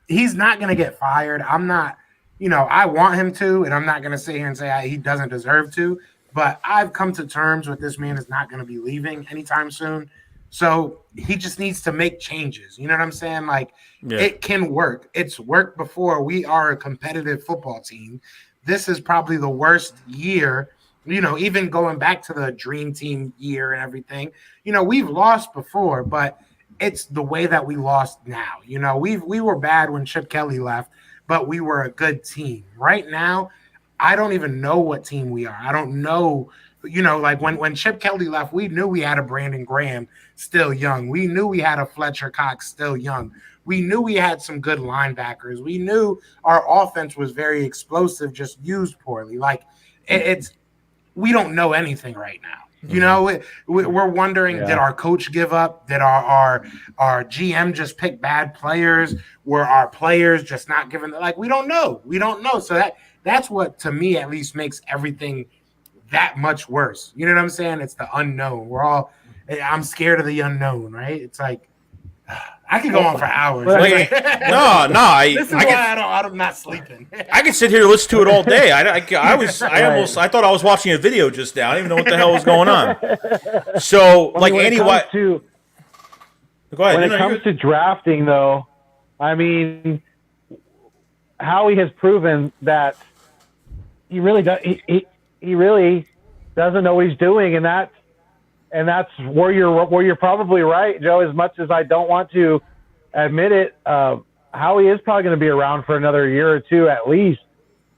he's not going to get fired. I'm not, I want him to, and I'm not going to sit here and say he doesn't deserve to. But I've come to terms with this man is not going to be leaving anytime soon. So he just needs to make changes. You know what I'm saying? Like, It can work. It's worked before. We are a competitive football team. This is probably the worst year even going back to the dream team year and everything, we've lost before, but it's the way that we lost now. We were bad when Chip Kelly left, but we were a good team. Right now, I don't even know what team we are. I don't know. Like when Chip Kelly left, we knew we had a Brandon Graham still young. We knew we had a Fletcher Cox still young. We knew we had some good linebackers. We knew our offense was very explosive, just used poorly. Like we don't know anything right now. We're wondering, did our coach give up? Did our GM just pick bad players? Were our players just not given? Like, we don't know. So that's what, to me, at least makes everything that much worse. You know what I'm saying? It's the unknown. I'm scared of the unknown, right? It's like, I could go on for hours. This is why I'm not sleeping. I could sit here and listen to it all day. I thought I was watching a video just now. I didn't even know what the hell was going on. So, When it comes to drafting, though, I mean, Howie has proven that he really does. He really doesn't know what he's doing, and that's where you're probably right, Joe. As much as I don't want to admit it, Howie is probably going to be around for another year or two at least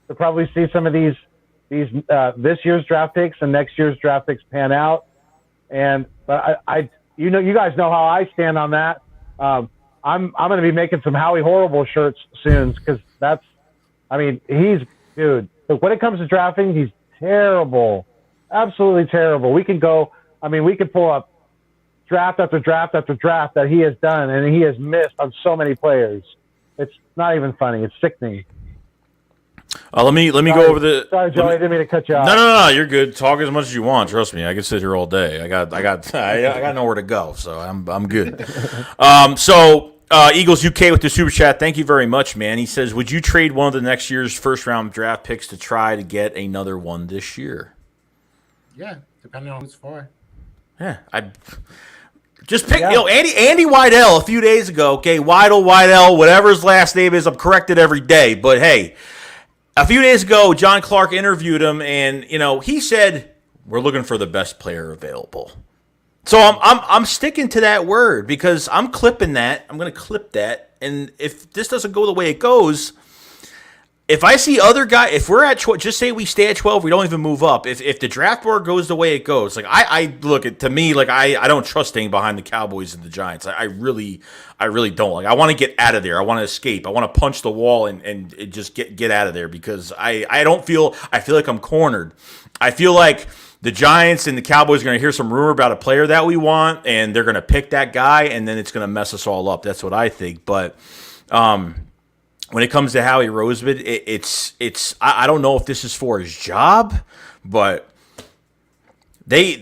to probably see some of these this year's draft picks and next year's draft picks pan out. But you guys know how I stand on that. I'm going to be making some Howie Horrible shirts soon because he's dude. But when it comes to drafting, he's terrible, absolutely terrible. We could pull up draft after draft after draft that he has done, and he has missed on so many players. It's not even funny. It's sickening. Let me go over the. Sorry, Joey, I didn't mean to cut you off. No, you're good. Talk as much as you want. Trust me, I can sit here all day. I got nowhere to go, so I'm good. Eagles UK with the super chat. Thank you very much, man. He says, would you trade one of the next year's first round draft picks to try to get another one this year? Yeah, depending on who's for. Yeah, I just pick. Andy Weidel a few days ago. Okay, Weidel, whatever his last name is, I'm corrected every day. But hey, a few days ago, John Clark interviewed him, and he said we're looking for the best player available. So I'm sticking to that word because I'm clipping that. I'm going to clip that, and if this doesn't go the way it goes. If I see other guys, if we're at just say we stay at 12, we don't even move up. If the draft board goes the way it goes, like I look at, to me, like I don't trust staying behind the Cowboys and the Giants. I really don't. Like I want to get out of there. I want to escape. I want to punch the wall and just get out of there because I feel like I'm cornered. I feel like the Giants and the Cowboys are going to hear some rumor about a player that we want, and they're going to pick that guy, and then it's going to mess us all up. That's what I think. But when it comes to Howie Roseman, I don't know if this is for his job, but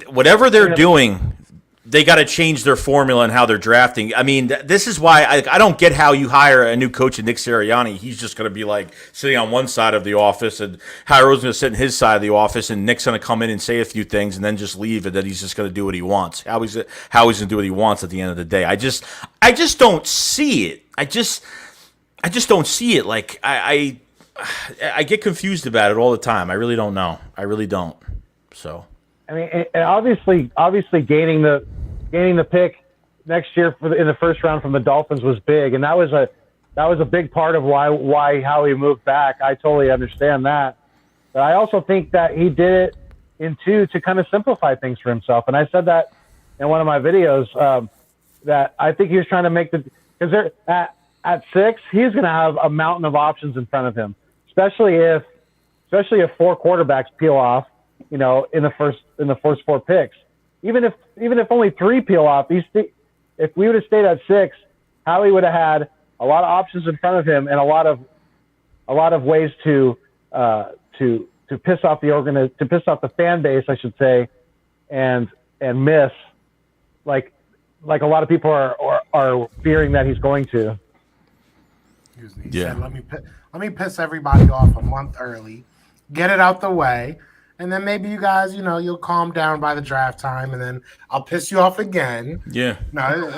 whatever they're doing, they got to change their formula and how they're drafting. I mean, this is why I don't get how you hire a new coach in Nick Sirianni. He's just going to be like sitting on one side of the office, and Howie Roseman's going to sit in his side of the office, and Nick's going to come in and say a few things and then just leave, and then he's just going to do what he wants. Howie's going to do what he wants at the end of the day. I just don't see it. I just don't see it. Like I get confused about it all the time. I really don't know. I really don't. So I mean, and obviously gaining the pick next year in the first round from the Dolphins was big, and that was a big part of why Howie moved back. I totally understand that, but I also think that he did it to kind of simplify things for himself. And I said that in one of my videos that I think he was trying to make because at 6, he's going to have a mountain of options in front of him, especially if 4 quarterbacks peel off, in the first 4 picks. Even if only 3 peel off, if we would have stayed at 6, Howie would have had a lot of options in front of him and a lot of ways to piss off the fan base, I should say, and miss like a lot of people are fearing that he's going to. He said, let me piss everybody off a month early, get it out the way, and then maybe you guys, you'll calm down by the draft time, and then I'll piss you off again. Yeah. No,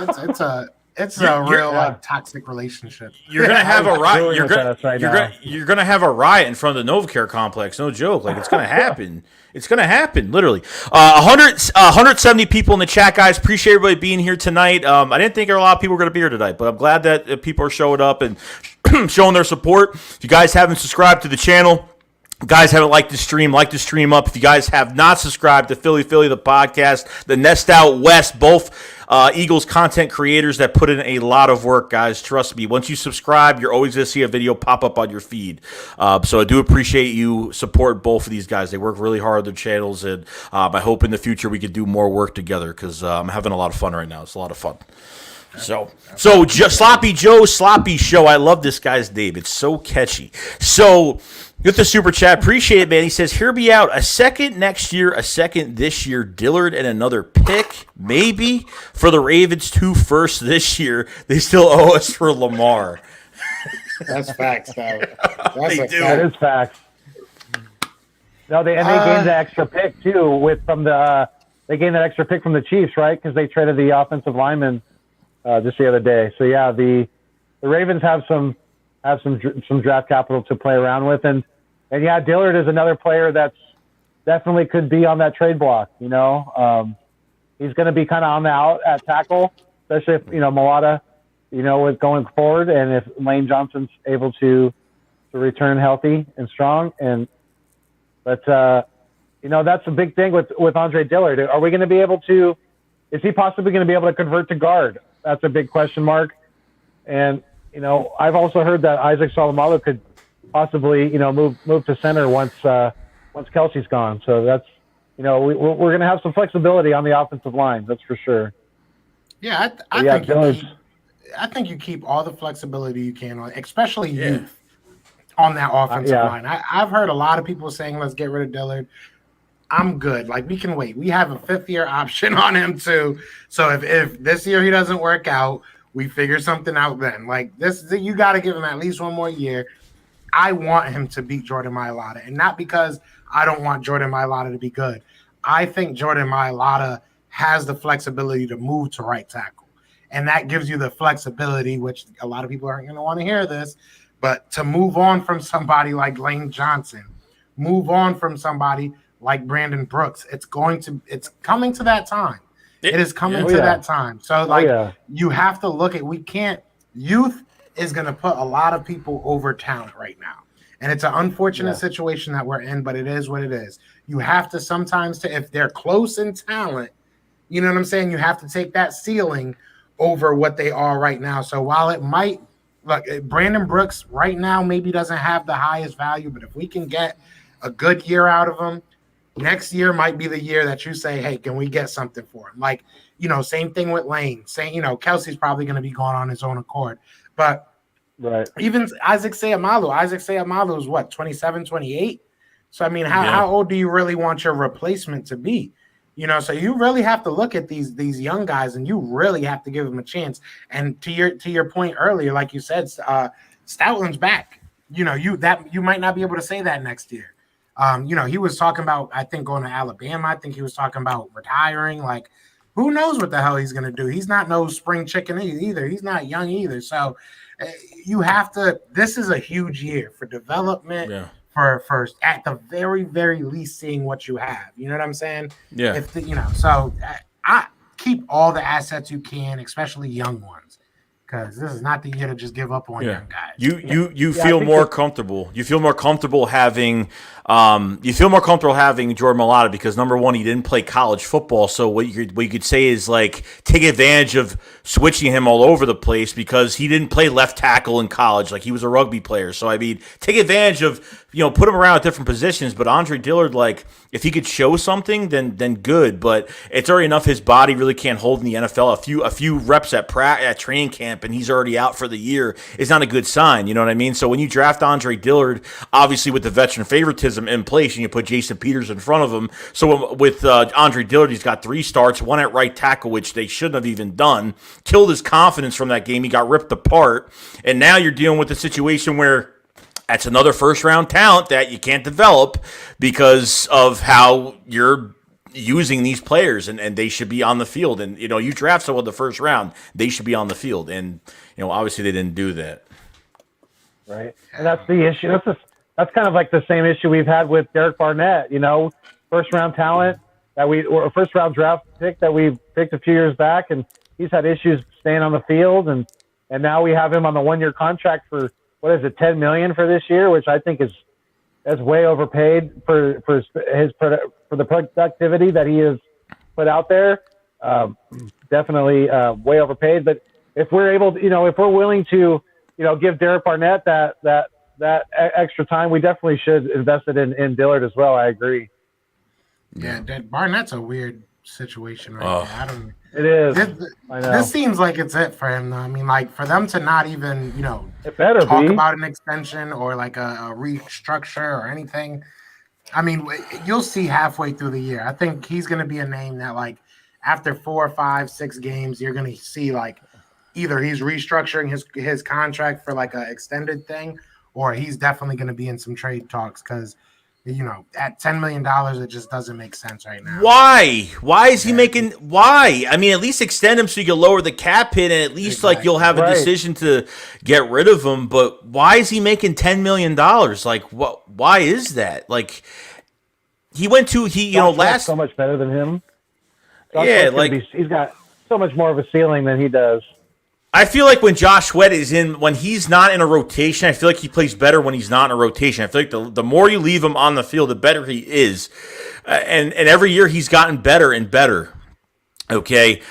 It's a real yeah. like toxic relationship. You're gonna have a riot. Now. You're gonna have a riot in front of the NovaCare complex. No joke. Like it's gonna happen. It's gonna happen. Literally. 170 people in the chat, guys. Appreciate everybody being here tonight. I didn't think a lot of people were gonna be here tonight, but I'm glad that people are showing up and showing their support. If you guys haven't subscribed to the channel, guys haven't liked the stream, like the stream up. If you guys have not subscribed to Philly the podcast, the Nest Out West, both Eagles content creators that put in a lot of work, guys. Trust me. Once you subscribe, you're always going to see a video pop up on your feed. So I do appreciate you support both of these guys. They work really hard on their channels, and I hope in the future we could do more work together because I'm having a lot of fun right now. It's a lot of fun. So Sloppy Joe, Sloppy Show. I love this guy's name. It's so catchy. So with the super chat, appreciate it, man. He says, "Hear me out. A second next year, a second this year. Dillard and another pick, maybe for the Ravens. 2 firsts this year. They still owe us for Lamar." That's facts, though. They do. That is facts. No, they gained the extra pick too they gained that extra pick from the Chiefs, right? Because they traded the offensive lineman just the other day. So yeah, the Ravens have some draft capital to play around with, and yeah, Dillard is another player that's definitely could be on that trade block. You know, he's going to be kind of on the out at tackle, especially if Mulata, with going forward, and if Lane Johnson's able to return healthy and strong, but that's a big thing with Andre Dillard. Are we going to be able to? Is he possibly going to be able to convert to guard? That's a big question mark. And I've also heard that Isaac Salamalu could possibly move to center once Kelsey's gone. So that's we're going to have some flexibility on the offensive line. That's for sure. Yeah, I think you keep all the flexibility you can, especially youth, on that offensive line. I've heard a lot of people saying, let's get rid of Dillard. I'm good. Like, we can wait. We have a 5th-year option on him, too. So if this year he doesn't work out, we figure something out then. Like, you got to give him at least one more year. I want him to beat Jordan Mailata, and not because I don't want Jordan Mailata to be good. I think Jordan Mailata has the flexibility to move to right tackle, and that gives you the flexibility, which a lot of people aren't going to want to hear this, but to move on from somebody like Lane Johnson, move on from somebody like Brandon Brooks. It's coming to that time. It is coming to that time. So you have to look at, youth is going to put a lot of people over talent right now. And it's an unfortunate situation that we're in, but it is what it is. You have to sometimes, if they're close in talent, you know what I'm saying? You have to take that ceiling over what they are right now. So while it might, Brandon Brooks right now maybe doesn't have the highest value, but if we can get a good year out of him, next year might be the year that you say, hey, can we get something for him? Same thing with Lane. Kelsey's probably going to be going on his own accord. But even Isaac Seumalo is what, 27, 28? So, I mean, how old do you really want your replacement to be? So you really have to look at these young guys, and you really have to give them a chance. And to your point earlier, like you said, Stoutland's back. You might not be able to say that next year. He was talking about, I think, going to Alabama. I think he was talking about retiring. Like, who knows what the hell he's going to do? He's not no spring chicken either. He's not young either. So you have to – this is a huge year for development, for at the very, very least seeing what you have. You know what I'm saying? Yeah. So I keep all the assets you can, especially young ones. Because this is not the year to just give up on young guys. You feel more comfortable. You feel more comfortable having Jordan Mailata because, number one, he didn't play college football. So what you could say is, like, take advantage of switching him all over the place because he didn't play left tackle in college. Like, he was a rugby player. So, I mean, take advantage of, put him around at different positions. But Andre Dillard, like, if he could show something, then good. But it's already enough his body really can't hold in the NFL. A few reps at training camp and he's already out for the year is not a good sign. You know what I mean? So when you draft Andre Dillard, obviously with the veteran favoritism in place, and you put Jason Peters in front of him. So with Andre Dillard, he's got 3 starts, 1 at right tackle, which they shouldn't have even done. Killed his confidence from that game. He got ripped apart. And now you're dealing with a situation where that's another first-round talent that you can't develop because of how you're using these players, and they should be on the field. And, you draft someone in the first round, they should be on the field. And, obviously they didn't do that. Right. And that's the issue. That's kind of like the same issue we've had with Derek Barnett, first round talent or a first round draft pick that we picked a few years back. And he's had issues staying on the field. And now we have him on the 1-year contract for, $10 million for this year, which I think that's way overpaid for the productivity that he has put out there. Definitely way overpaid. But if we're able to, if we're willing to, give Derek Barnett that extra time, we definitely should invest it in Dillard as well. I agree. Yeah, Barnett's a weird situation right there. It is. I know. This seems like it's it for him, though. I mean, like, for them to not even, it better talk be about an extension or like a restructure or anything. I mean, you'll see halfway through the year. I think he's going to be a name that, like, after 4, 5, 6 games, you're going to see, like, either he's restructuring his contract for like an extended thing, or he's definitely going to be in some trade talks because, at $10 million, it just doesn't make sense right now. Why? Why is he making? Why? I mean, at least extend him so you can lower the cap hit, and at least like you'll have a decision to get rid of him. But why is he making $10 million? Like, what? Why is that? Like, he went to last so much better than him. He's got so much more of a ceiling than he does. I feel like when Josh Sweat when he's not in a rotation, I feel like he plays better when he's not in a rotation. I feel like the more you leave him on the field, the better he is. And every year he's gotten better and better. Okay.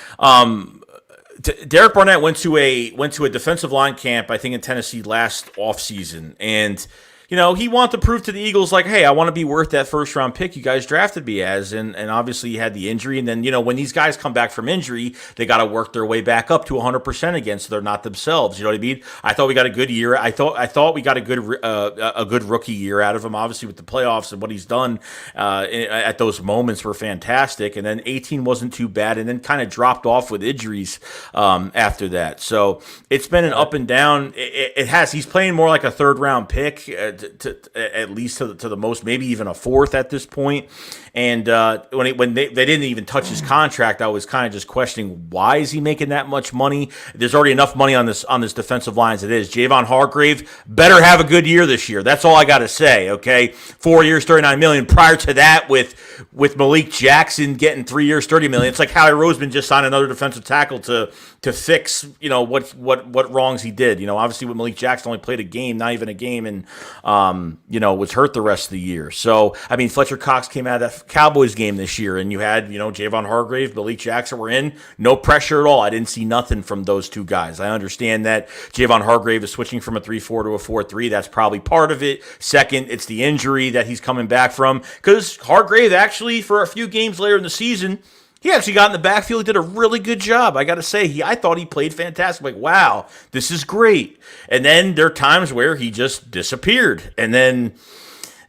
Derek Barnett went to a defensive line camp, I think in Tennessee last offseason. And, he wanted to prove to the Eagles, like, hey, I want to be worth that first-round pick you guys drafted me as. And obviously he had the injury. And then, when these guys come back from injury, they got to work their way back up to 100% again so they're not themselves. You know what I mean? I thought we got a good year. I thought we got a good rookie year out of him, obviously, with the playoffs and what he's done at those moments were fantastic. And then 18 wasn't too bad and then kind of dropped off with injuries after that. So it's been an up and down. It has. He's playing more like a third-round pick, at least to the most, maybe even a fourth at this point. And when they didn't even touch his contract, I was kind of just questioning, why is he making that much money? There's already enough money on this defensive line as it is. Javon Hargrave better have a good year this year. That's all I got to say. Okay, 4 years, $39 million. Prior to that, with Malik Jackson getting 3 years, $30 million, it's like Howie Roseman just signed another defensive tackle to fix what wrongs he did. Obviously with Malik Jackson only played a game, not even a game, and was hurt the rest of the year. So I mean, Fletcher Cox came out of that Cowboys game this year, and you had Javon Hargrave, Malik Jackson were in, no pressure at all. I didn't see nothing from those two guys. I understand that Javon Hargrave is switching from a 3-4 to a 4-3. That's probably part of it. Second, it's the injury that he's coming back from, because Hargrave actually for a few games later in the season, he actually got in the backfield. He did a really good job. I got to say, I thought he played fantastic. Like, wow, this is great. And then there are times where he just disappeared. And then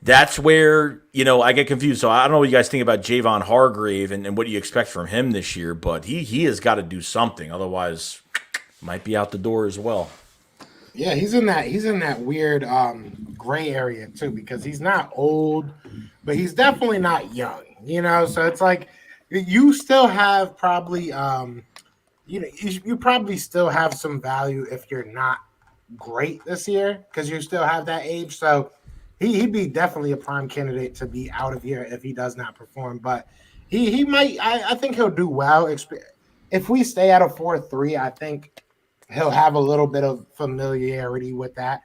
that's where, I get confused. So I don't know what you guys think about Javon Hargrave and what you expect from him this year, but he has got to do something. Otherwise, might be out the door as well. Yeah, he's in that weird gray area too, because he's not old, but he's definitely not young. So it's like, you still have probably, you probably still have some value if you're not great this year because you still have that age. So he'd be definitely a prime candidate to be out of here if he does not perform. But he might. I think he'll do well. If we stay at a 4-3, I think he'll have a little bit of familiarity with that.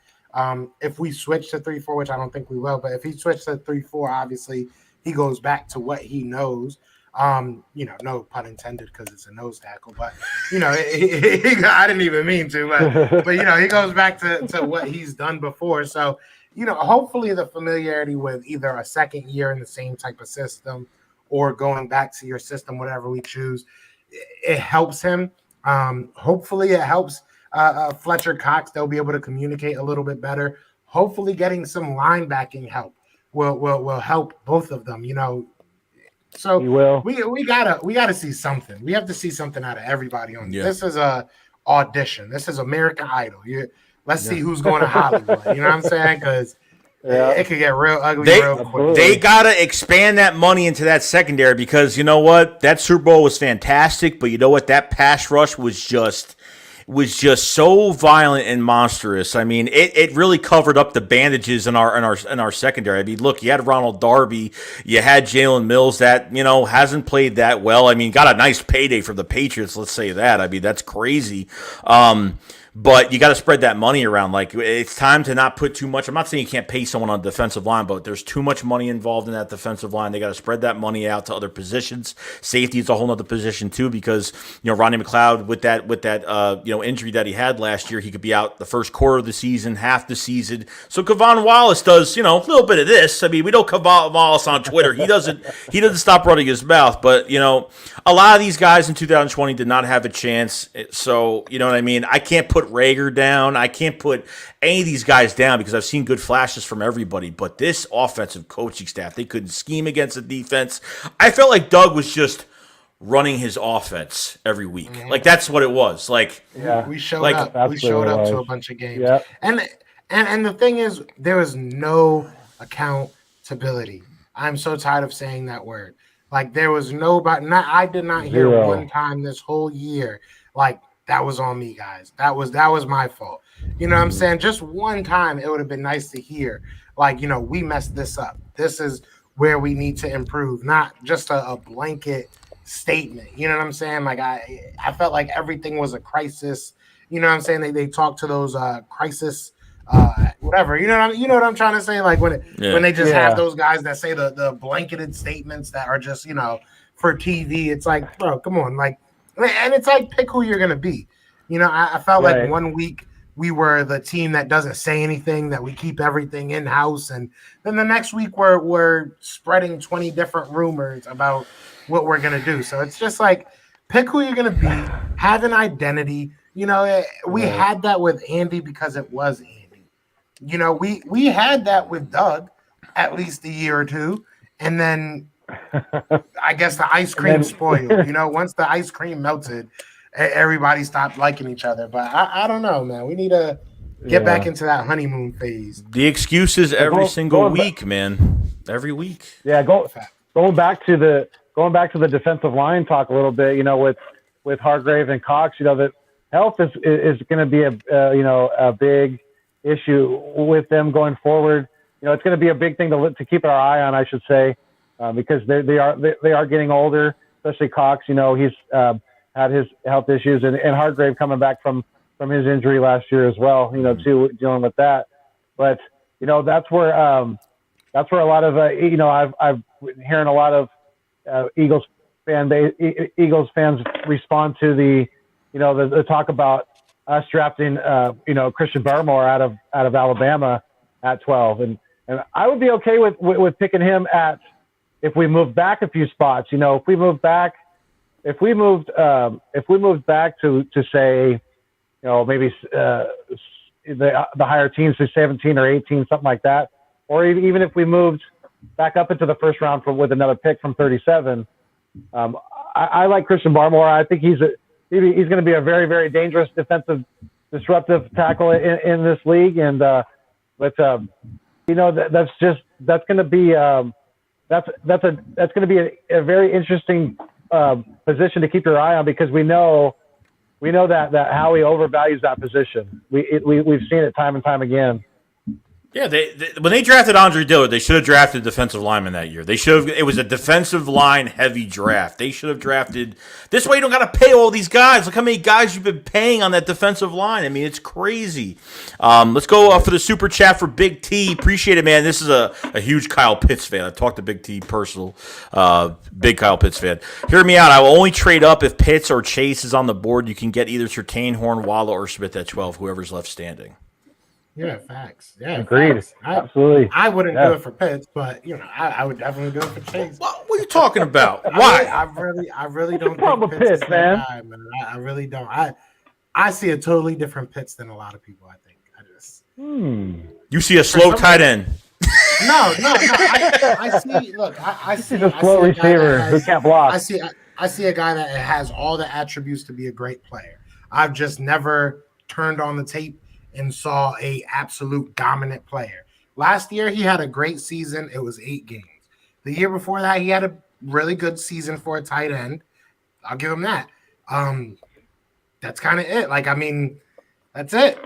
If we switch to 3-4, which I don't think we will, but if he switches to 3-4, obviously he goes back to what he knows. No pun intended because it's a nose tackle, but I didn't even mean to, but he goes back to what he's done before. So, hopefully the familiarity with either a second year in the same type of system or going back to your system, whatever we choose, it helps him. Hopefully it helps Fletcher Cox. They'll be able to communicate a little bit better. Hopefully getting some linebacking help will help both of them, So we gotta see something. We have to see something out of everybody on this. This is a audition. This is American Idol. Let's see who's going to Hollywood. You know what I'm saying? Because it could get real ugly real quick. They got to expand that money into that secondary because you know what? That Super Bowl was fantastic, but you know what? That pass rush was just so violent and monstrous. I mean, it really covered up the bandages in our secondary. I mean, look, you had Ronald Darby, you had Jalen Mills that, you know, hasn't played that well. I mean, got a nice payday from the Patriots, let's say that. I mean, that's crazy. But you got to spread that money around. Like, it's time to not put too much. I'm not saying you can't pay someone on the defensive line, but there's too much money involved in that defensive line. They got to spread that money out to other positions. Safety is a whole other position too, because you know Rodney McLeod with that injury that he had last year, he could be out the first quarter of the season, half the season. So Kevon Wallace does a little bit of this. I mean, we know Kevon Wallace on Twitter. He doesn't stop running his mouth. But a lot of these guys in 2020 did not have a chance. So you know what I mean. I can't put Rager down. I can't put any of these guys down because I've seen good flashes from everybody. But this offensive coaching staff, they couldn't scheme against the defense. I felt like Doug was just running his offense every week. Mm-hmm. Like that's what it was. Like we showed up. We showed up to a bunch of games. Yep. And the thing is, there was no accountability. I'm so tired of saying that word. Like there was nobody. I did not hear one time this whole year like that was on me, guys. That was my fault. You know what I'm saying? Just one time, it would have been nice to hear, like, we messed this up. This is where we need to improve, not just a blanket statement. You know what I'm saying? Like, I felt like everything was a crisis. You know what I'm saying? They talk to those crisis, whatever. You know what I'm trying to say? Like when they just have those guys that say the blanketed statements that are just for TV. It's like, bro, come on, like. And it's like, pick who you're going to be. I felt like 1 week we were the team that doesn't say anything, that we keep everything in-house. And then the next week we're spreading 20 different rumors about what we're going to do. So it's just like, pick who you're going to be, have an identity. We had that with Andy because it was Andy. We had that with Doug at least a year or two. And then I guess the ice cream spoiled. Once the ice cream melted, everybody stopped liking each other. But I don't know, man. We need to get back into that honeymoon phase. The excuses every single week, man. Every week. Yeah, going back to the defensive line talk a little bit. With Hargrave and Cox, that health is going to be a big issue with them going forward. It's going to be a big thing to keep our eye on, I should say. Because they are getting older, especially Cox. He's had his health issues, and Hargrave coming back from his injury last year as well. Too dealing with that. But that's where a lot of I've been hearing a lot of Eagles fans respond to the talk about us drafting Christian Barmore out of Alabama at 12, and I would be okay with picking him at. If we moved back a few spots, if we moved back to say, maybe the higher teams to 17 or 18, something like that, or even if we moved back up into the first round with another pick from 37, I like Christian Barmore. I think he's going to be a very, very dangerous defensive, disruptive tackle in this league, and that's going to be. That's going to be a very interesting position to keep your eye on because we know that Howie overvalues that position. We've seen it time and time again. Yeah, when they drafted Andre Dillard, they should have drafted defensive lineman that year. It was a defensive line heavy draft. They should have drafted this way. You don't got to pay all these guys. Look how many guys you've been paying on that defensive line. I mean, it's crazy. Let's go for the super chat for Big T. Appreciate it, man. This is a huge Kyle Pitts fan. I've talked to Big T personal. Big Kyle Pitts fan. Hear me out. I will only trade up if Pitts or Chase is on the board. You can get either Surtain, Horn, Waller, or Smith at 12. Whoever's left standing. Yeah, facts. Yeah, agreed. Facts. Absolutely. I wouldn't do it for Pitts, but I would definitely do it for Chase. What are you talking about? Why? I really don't think Pitts, man. I really don't. I see a totally different Pitts than a lot of people. I think. You see a slow tight end. No. I see. Look, I see a slow receiver who can't block. I see a guy that has all the attributes to be a great player. I've just never turned on the tape and saw a absolute dominant player. Last year, he had a great season. It was 8 games. The year before that, he had a really good season for a tight end. I'll give him that. That's kind of it. Like, I mean, that's it.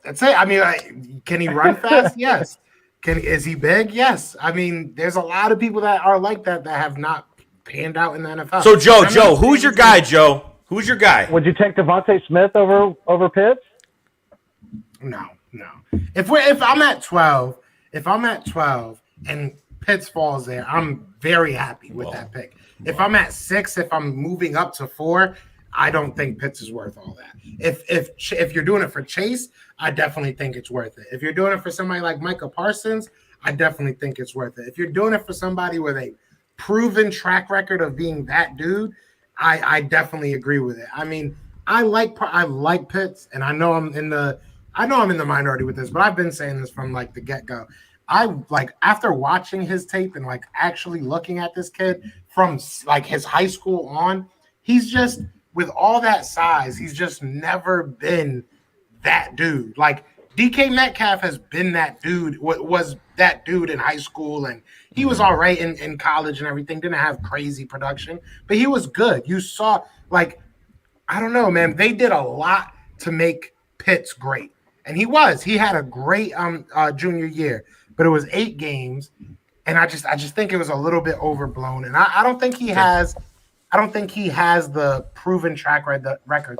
That's it. I mean, can he run fast? Yes. Is he big? Yes. I mean, there's a lot of people that are like that have not panned out in the NFL. So, Joe, who's your guy, Joe? Who's your guy? Would you take Devontae Smith over Pitts? No. If I'm at 12 and Pitts falls there, I'm very happy with that pick. If I'm at 6, if I'm moving up to 4, I don't think Pitts is worth all that. If you're doing it for Chase, I definitely think it's worth it. If you're doing it for somebody like Micah Parsons, I definitely think it's worth it. If you're doing it for somebody with a proven track record of being that dude, I definitely agree with it. I mean, I like Pitts, and I know I'm in the minority with this, but I've been saying this from like the get-go. I like after watching his tape and like actually looking at this kid from like his high school on, he's just with all that size, he's just never been that dude. Like DK Metcalf has been that dude, was that dude in high school, and he was all right in college and everything. Didn't have crazy production, but he was good. You saw, like, I don't know, man. They did a lot to make Pitts great, and he had a great junior year, but it was 8 games, and I just think it was a little bit overblown, and I don't think he has. I don't think he has the proven track record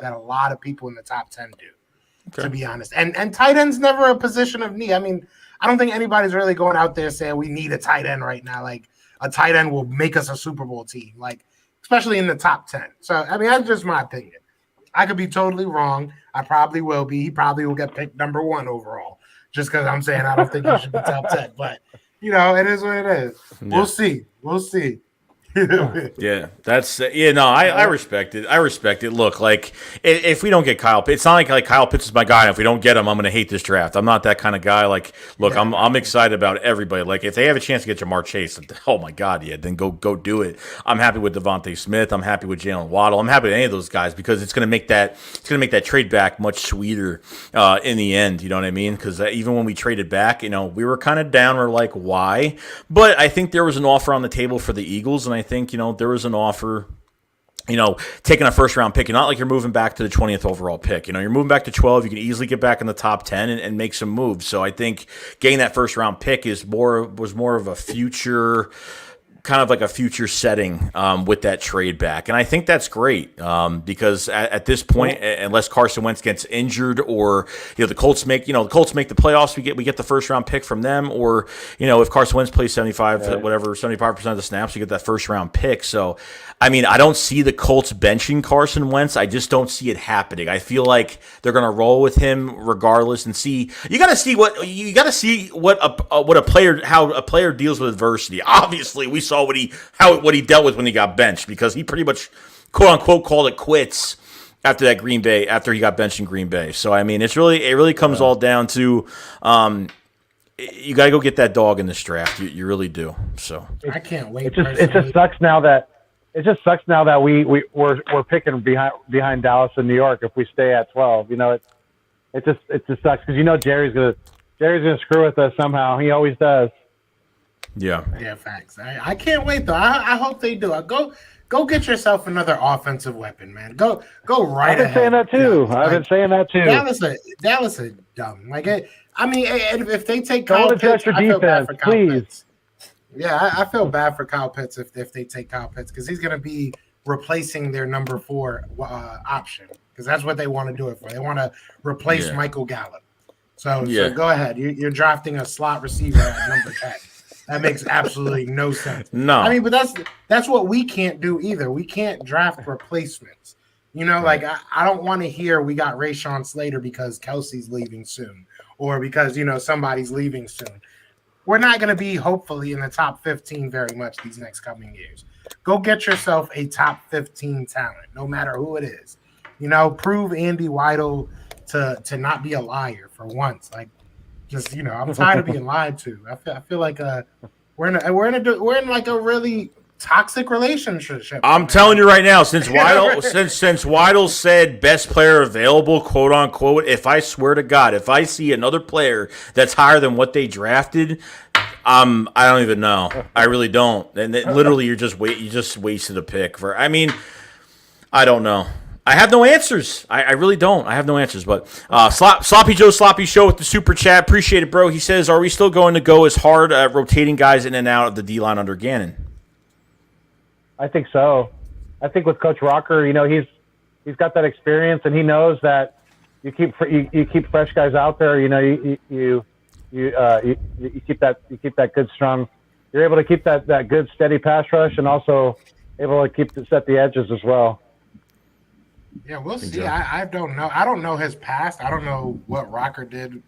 that a lot of people in the top 10 do, to be honest. And tight end's never a position of need. I mean, I don't think anybody's really going out there saying we need a tight end right now. Like, a tight end will make us a Super Bowl team, like, especially in the top 10. So, I mean, that's just my opinion. I could be totally wrong. I probably will be. He probably will get picked number 1 overall, just because I'm saying I don't think he should be top 10. But, you know, it is what it is. Yeah. We'll see. Yeah, that's I respect it. I respect it. Look, like if we don't get Kyle Pitts, it's not like Kyle Pitts is my guy. And if we don't get him, I'm going to hate this draft. I'm not that kind of guy. Like, look, yeah. I'm excited about everybody. Like, if they have a chance to get Jamar Chase, oh my God, yeah, then go do it. I'm happy with Devontae Smith. I'm happy with Jalen Waddle. I'm happy with any of those guys because it's going to make that trade back much sweeter in the end. You know what I mean? Because even when we traded back, you know, we were kind of down. We're like, why? But I think there was an offer on the table for the Eagles, and I think, you know, there was an offer, you know, taking a first-round pick. And not like you're moving back to the 20th overall pick. You know, you're moving back to 12. You can easily get back in the top 10 and make some moves. So I think getting that first-round pick was more of a future, kind of like a future setting with that trade back. And I think that's great because at this point, unless Carson Wentz gets injured or, you know, the Colts make the playoffs, we get the first round pick from them, or, you know, if Carson Wentz plays 75% of the snaps, you get that first round pick. So, I mean, I don't see the Colts benching Carson Wentz. I just don't see it happening. I feel like they're going to roll with him regardless and see. You got to see what a player, how a player deals with adversity. Obviously, we saw what he dealt with when he got benched, because he pretty much quote unquote called it quits after he got benched in Green Bay. So I mean, it really comes all down to you got to go get that dog in this draft. You really do. So I can't wait. It just sucks now that we're picking behind Dallas and New York if we stay at 12. You know, it just sucks because, you know, Jerry's gonna screw with us somehow. He always does. Yeah, facts. I can't wait though. I hope they do. Go get yourself another offensive weapon, man. Go right ahead. I've been saying that too. Dallas is dumb. Like, I mean, if they take Kyle Pitts, I feel bad for Kyle Pitts. Yeah, I feel bad for Kyle Pitts if they take Kyle Pitts, because he's going to be replacing their number 4 option, because that's what they want to do it for. They want to replace Michael Gallup. So go ahead. You're drafting a slot receiver at number 10. That makes absolutely no sense. No. I mean, but that's what we can't do either. We can't draft replacements. You know, like I don't want to hear we got Rashawn Slater because Kelsey's leaving soon, or because, you know, somebody's leaving soon. We're not going to be, hopefully, in the top 15 very much these next coming years. Go get yourself a top 15 talent, no matter who it is. You know, prove Andy Weidel to not be a liar for once. Like, just, you know, I'm tired of being lied to. I feel like we're in like a really toxic relationship. I'm telling you right now, since Weidl said best player available, quote unquote, if I swear to God, if I see another player that's higher than what they drafted, I don't even know. I really don't. And literally, you just wasted a pick for. I mean, I don't know. I have no answers. I really don't. I have no answers. But Sloppy Joe Sloppy Show with the super chat. Appreciate it, bro. He says, are we still going to go as hard at rotating guys in and out of the D-line under Gannon? I think so. I think with Coach Rocker, he's got that experience, and he knows that you keep fresh guys out there. You keep that good strong. You're able to keep that good steady pass rush, and also able to set the edges as well. Yeah, we'll see. I don't know. I don't know his past. I don't know what Rocker did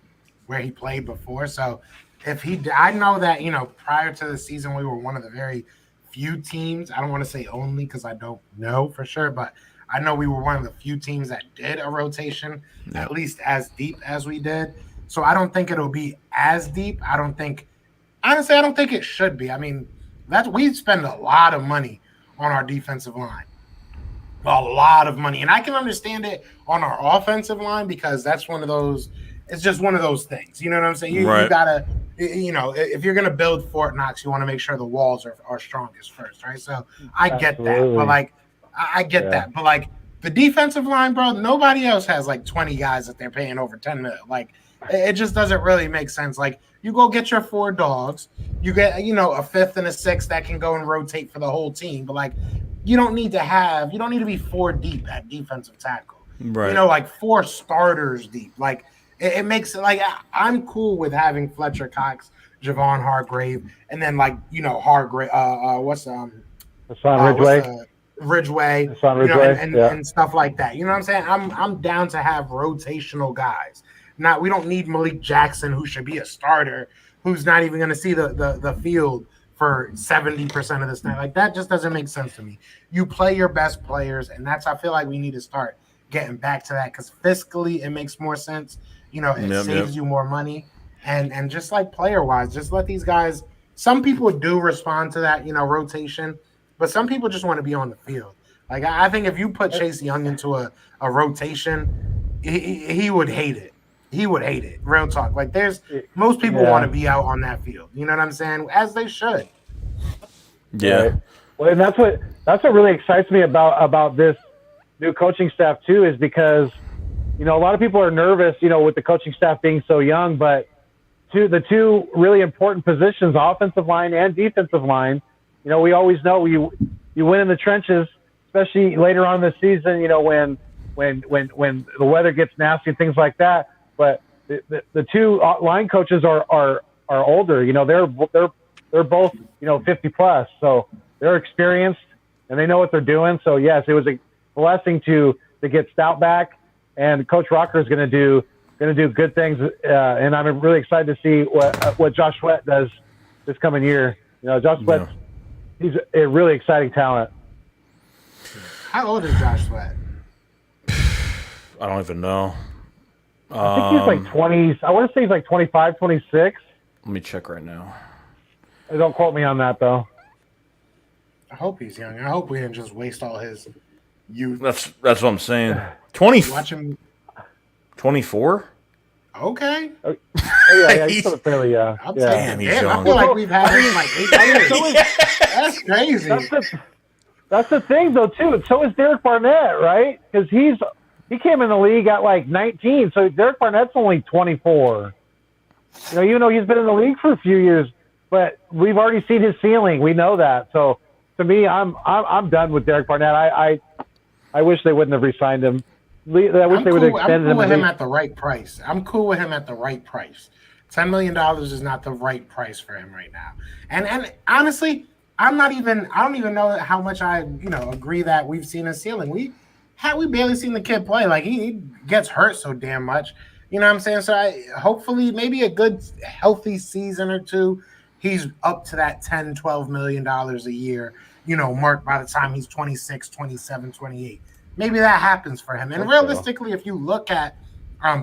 where he played before. So I know that prior to the season we were one of the very few teams. I don't want to say only because I don't know for sure, but I know we were one of the few teams that did a rotation at least as deep as we did. So I don't think it'll be as deep. Honestly, I don't think it should be. I mean, we spend a lot of money on our defensive line. A lot of money. And I can understand it on our offensive line because that's it's just one of those things. You know what I'm saying? You gotta, if you're gonna build Fort Knox, you want to make sure the walls are strongest first, right? So I get that, but I get that, but the defensive line, bro, nobody else has 20 guys that they're paying over 10 million. It just doesn't really make sense. You go get your 4 dogs, you get a 5th and a 6th that can go and rotate for the whole team, but you don't need to be 4 deep at defensive tackle. Right. 4 starters deep. It makes it I'm cool with having Fletcher Cox, Javon Hargrave, and then Hargrave. Hassan Ridgeway. Ridgeway. Hassan Ridgeway. And stuff like that. You know what I'm saying? I'm down to have rotational guys. We don't need Malik Jackson, who should be a starter, who's not even going to see the field for 70% of this time. That just doesn't make sense to me. You play your best players, and I feel like we need to start getting back to that because fiscally it makes more sense. It saves you more money. And just player-wise, just let these guys – some people do respond to that, rotation, but some people just want to be on the field. I think if you put Chase Young into a rotation, he would hate it. He would hate it. Real talk. Most people want to be out on that field. You know what I'm saying? As they should. Yeah. Right. Well, and that's what really excites me about this new coaching staff too, is because a lot of people are nervous, with the coaching staff being so young, but the two really important positions, offensive line and defensive line, we always know you win in the trenches, especially later on in the season, when the weather gets nasty and things like that. But the two line coaches are older. They're both 50 plus, so they're experienced and they know what they're doing. So yes, it was a blessing to get Stout back, and Coach Rocker is going to do good things. And I'm really excited to see what Josh Sweat does this coming year. Josh Sweat, he's a really exciting talent. How old is Josh Sweat? I don't even know. I think he's 20s. I want to say he's 25, 26. Let me check right now. Don't quote me on that, though. I hope he's young. I hope we didn't just waste all his youth. That's what I'm saying. 20. Watch him. 24? Okay. Yeah, he's still fairly young. Damn, he's young. I feel like we've had him 8 years. That's crazy. That's the thing, though, too. So is Derek Barnett, right? Because he came in the league at 19, so Derek Barnett's only 24. Even though he's been in the league for a few years, but we've already seen his ceiling. We know that. So to me, I'm done with Derek Barnett. I wish they wouldn't have re-signed him. I wish they would have extended him. I'm cool with him at the right price. $10 million is not the right price for him right now. And honestly, I don't even know how much I agree that we've seen his ceiling. We barely seen the kid play. He gets hurt so damn much. You know what I'm saying? So hopefully maybe a good healthy season or two, he's up to that $10, $12 million a year, mark by the time he's 26, 27, 28. Maybe that happens for him. And realistically, if you look at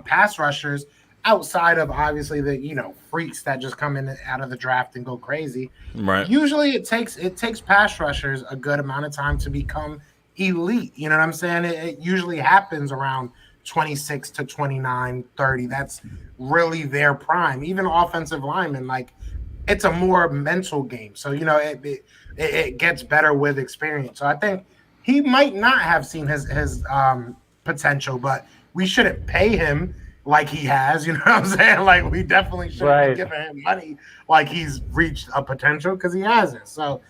pass rushers, outside of obviously the freaks that just come in out of the draft and go crazy. Right. Usually it takes pass rushers a good amount of time to become elite. You know what I'm saying? It usually happens around 26 to 29, 30. That's really their prime. Even offensive linemen, like, it's a more mental game. So, it gets better with experience. So I think he might not have seen his potential, but we shouldn't pay him like he has. You know what I'm saying? Like, we definitely shouldn't be giving him money like he's reached a potential, because he hasn't. So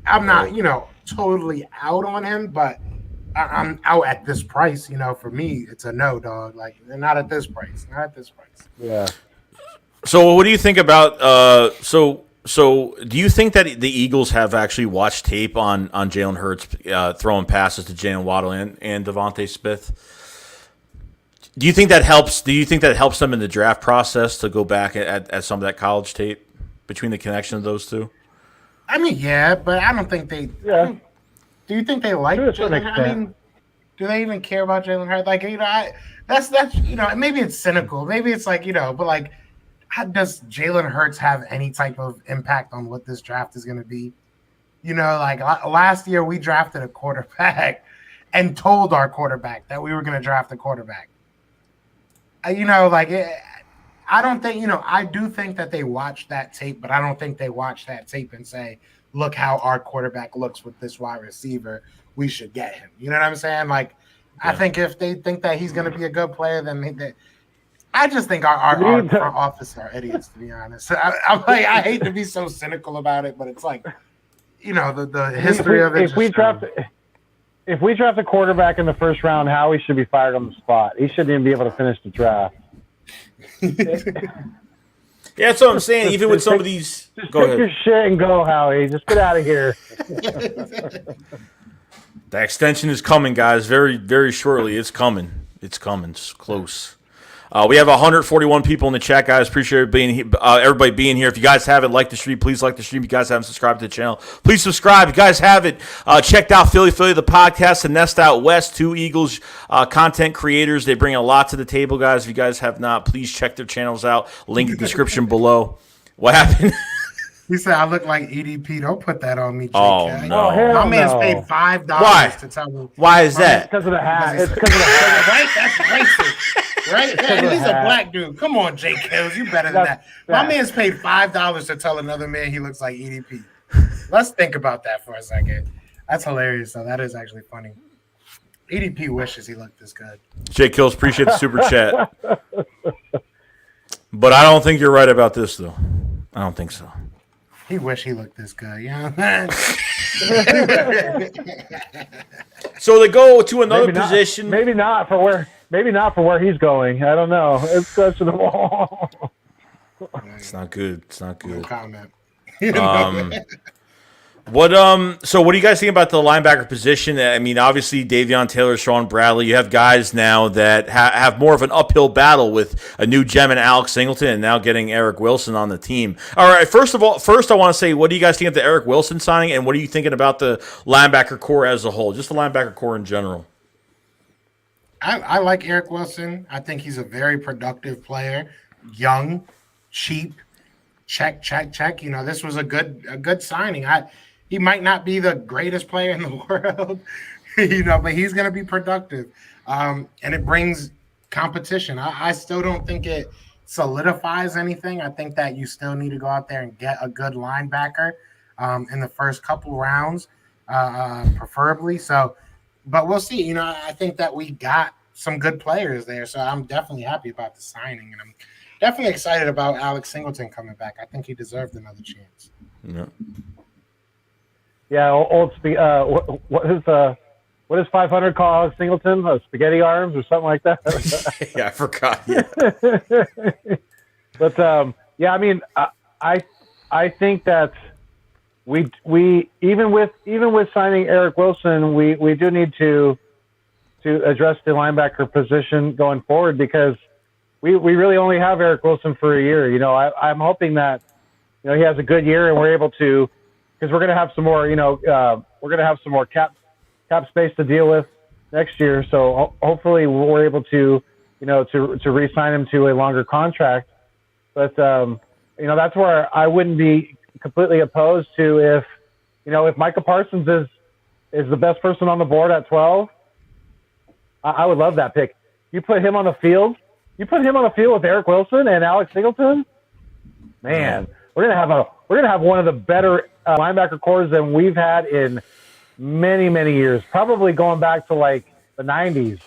I'm not, totally out on him, but I'm out at this price. For me, it's a no, dog. Like, not at this price. Not at this price. Yeah. So what do you think about so do you think that the Eagles have actually watched tape on Jalen Hurts throwing passes to Jalen Waddle and Devontae Smith? Do you think that helps? Do you think that helps them in the draft process to go back at some of that college tape between the connection of those two? I mean, yeah, but I don't think they. Yeah. Do you think they like Jalen Hurts? I mean, do they even care about Jalen Hurts? Like, that's maybe it's cynical. Maybe it's like, but like, how does Jalen Hurts have any type of impact on what this draft is going to be? Like last year we drafted a quarterback and told our quarterback that we were going to draft a quarterback. I don't think, I do think that they watch that tape, but I don't think they watch that tape and say, look how our quarterback looks with this wide receiver, we should get him. You know what I'm saying? Like, yeah. I think if they think that he's going to be a good player, then I just think our front office are idiots, to be honest. I'm like, I hate to be so cynical about it, but it's like, the history of it. If we draft a quarterback in the first round, Howie should be fired on the spot. He shouldn't even be able to finish the draft. Yeah, that's what I'm saying. Even with some of these, just go take ahead. your shit and go, Howie. Just get out of here. The extension is coming, guys. Very, very shortly. It's coming. It's coming. It's close. We have 141 people in the chat, guys. Appreciate everybody being here. If you guys haven't liked the stream, please like the stream. If you guys haven't subscribed to the channel, please subscribe. If you guys haven't checked out Philly, the podcast, and Nest Out West, two Eagles content creators. They bring a lot to the table, guys. If you guys have not, please check their channels out. Link in the description below. What happened? He said, I look like EDP. Don't put that on me, JK. Oh, no. My man's paid $5 to tell me. Why is that? Because of the hat. It's because of the hat. Right? That's racist. Right? Yeah, he's a black dude. Come on, J. Kills. You better than that. My man's paid $5 to tell another man he looks like EDP. Let's think about that for a second. That's hilarious, though. That is actually funny. EDP wishes he looked this good. J. Kills, appreciate the super chat. But I don't think you're right about this, though. I don't think so. He wish he looked this good, So they go to another position. Maybe not for where he's going. I don't know. It's questionable. It's not good. It's not good. No comment. So what do you guys think about the linebacker position? I mean, obviously Davion Taylor, Sean Bradley, you have guys now that have more of an uphill battle with a new gem in Alex Singleton and now getting Eric Wilson on the team. All right, first I want to say, what do you guys think of the Eric Wilson signing, and what are you thinking about the linebacker core as a whole, just the linebacker core in general? I like Eric Wilson. I think he's a very productive player, young, cheap, check. This was a good signing. He might not be the greatest player in the world, but he's going to be productive. And it brings competition. I still don't think it solidifies anything. I think that you still need to go out there and get a good linebacker in the first couple rounds, preferably. So, but we'll see. I think that we got some good players there. So I'm definitely happy about the signing. And I'm definitely excited about Alex Singleton coming back. I think he deserved another chance. Yeah. Yeah, what is 500 call Alex Singleton? Spaghetti arms or something like that? Yeah, I forgot. Yeah. But I mean, I think that we even with signing Eric Wilson, we do need to address the linebacker position going forward, because we really only have Eric Wilson for a year. I'm hoping that he has a good year and we're able to. Because we're going to have some more, we're going to have some more cap space to deal with next year. So hopefully we're able to to re-sign him to a longer contract. But that's where I wouldn't be completely opposed to if Micah Parsons is the best person on the board at 12. I would love that pick. You put him on the field. You put him on the field with Eric Wilson and Alex Singleton. Man, we're gonna have one of the better linebacker corps than we've had in many, many years. Probably going back to like the 90s.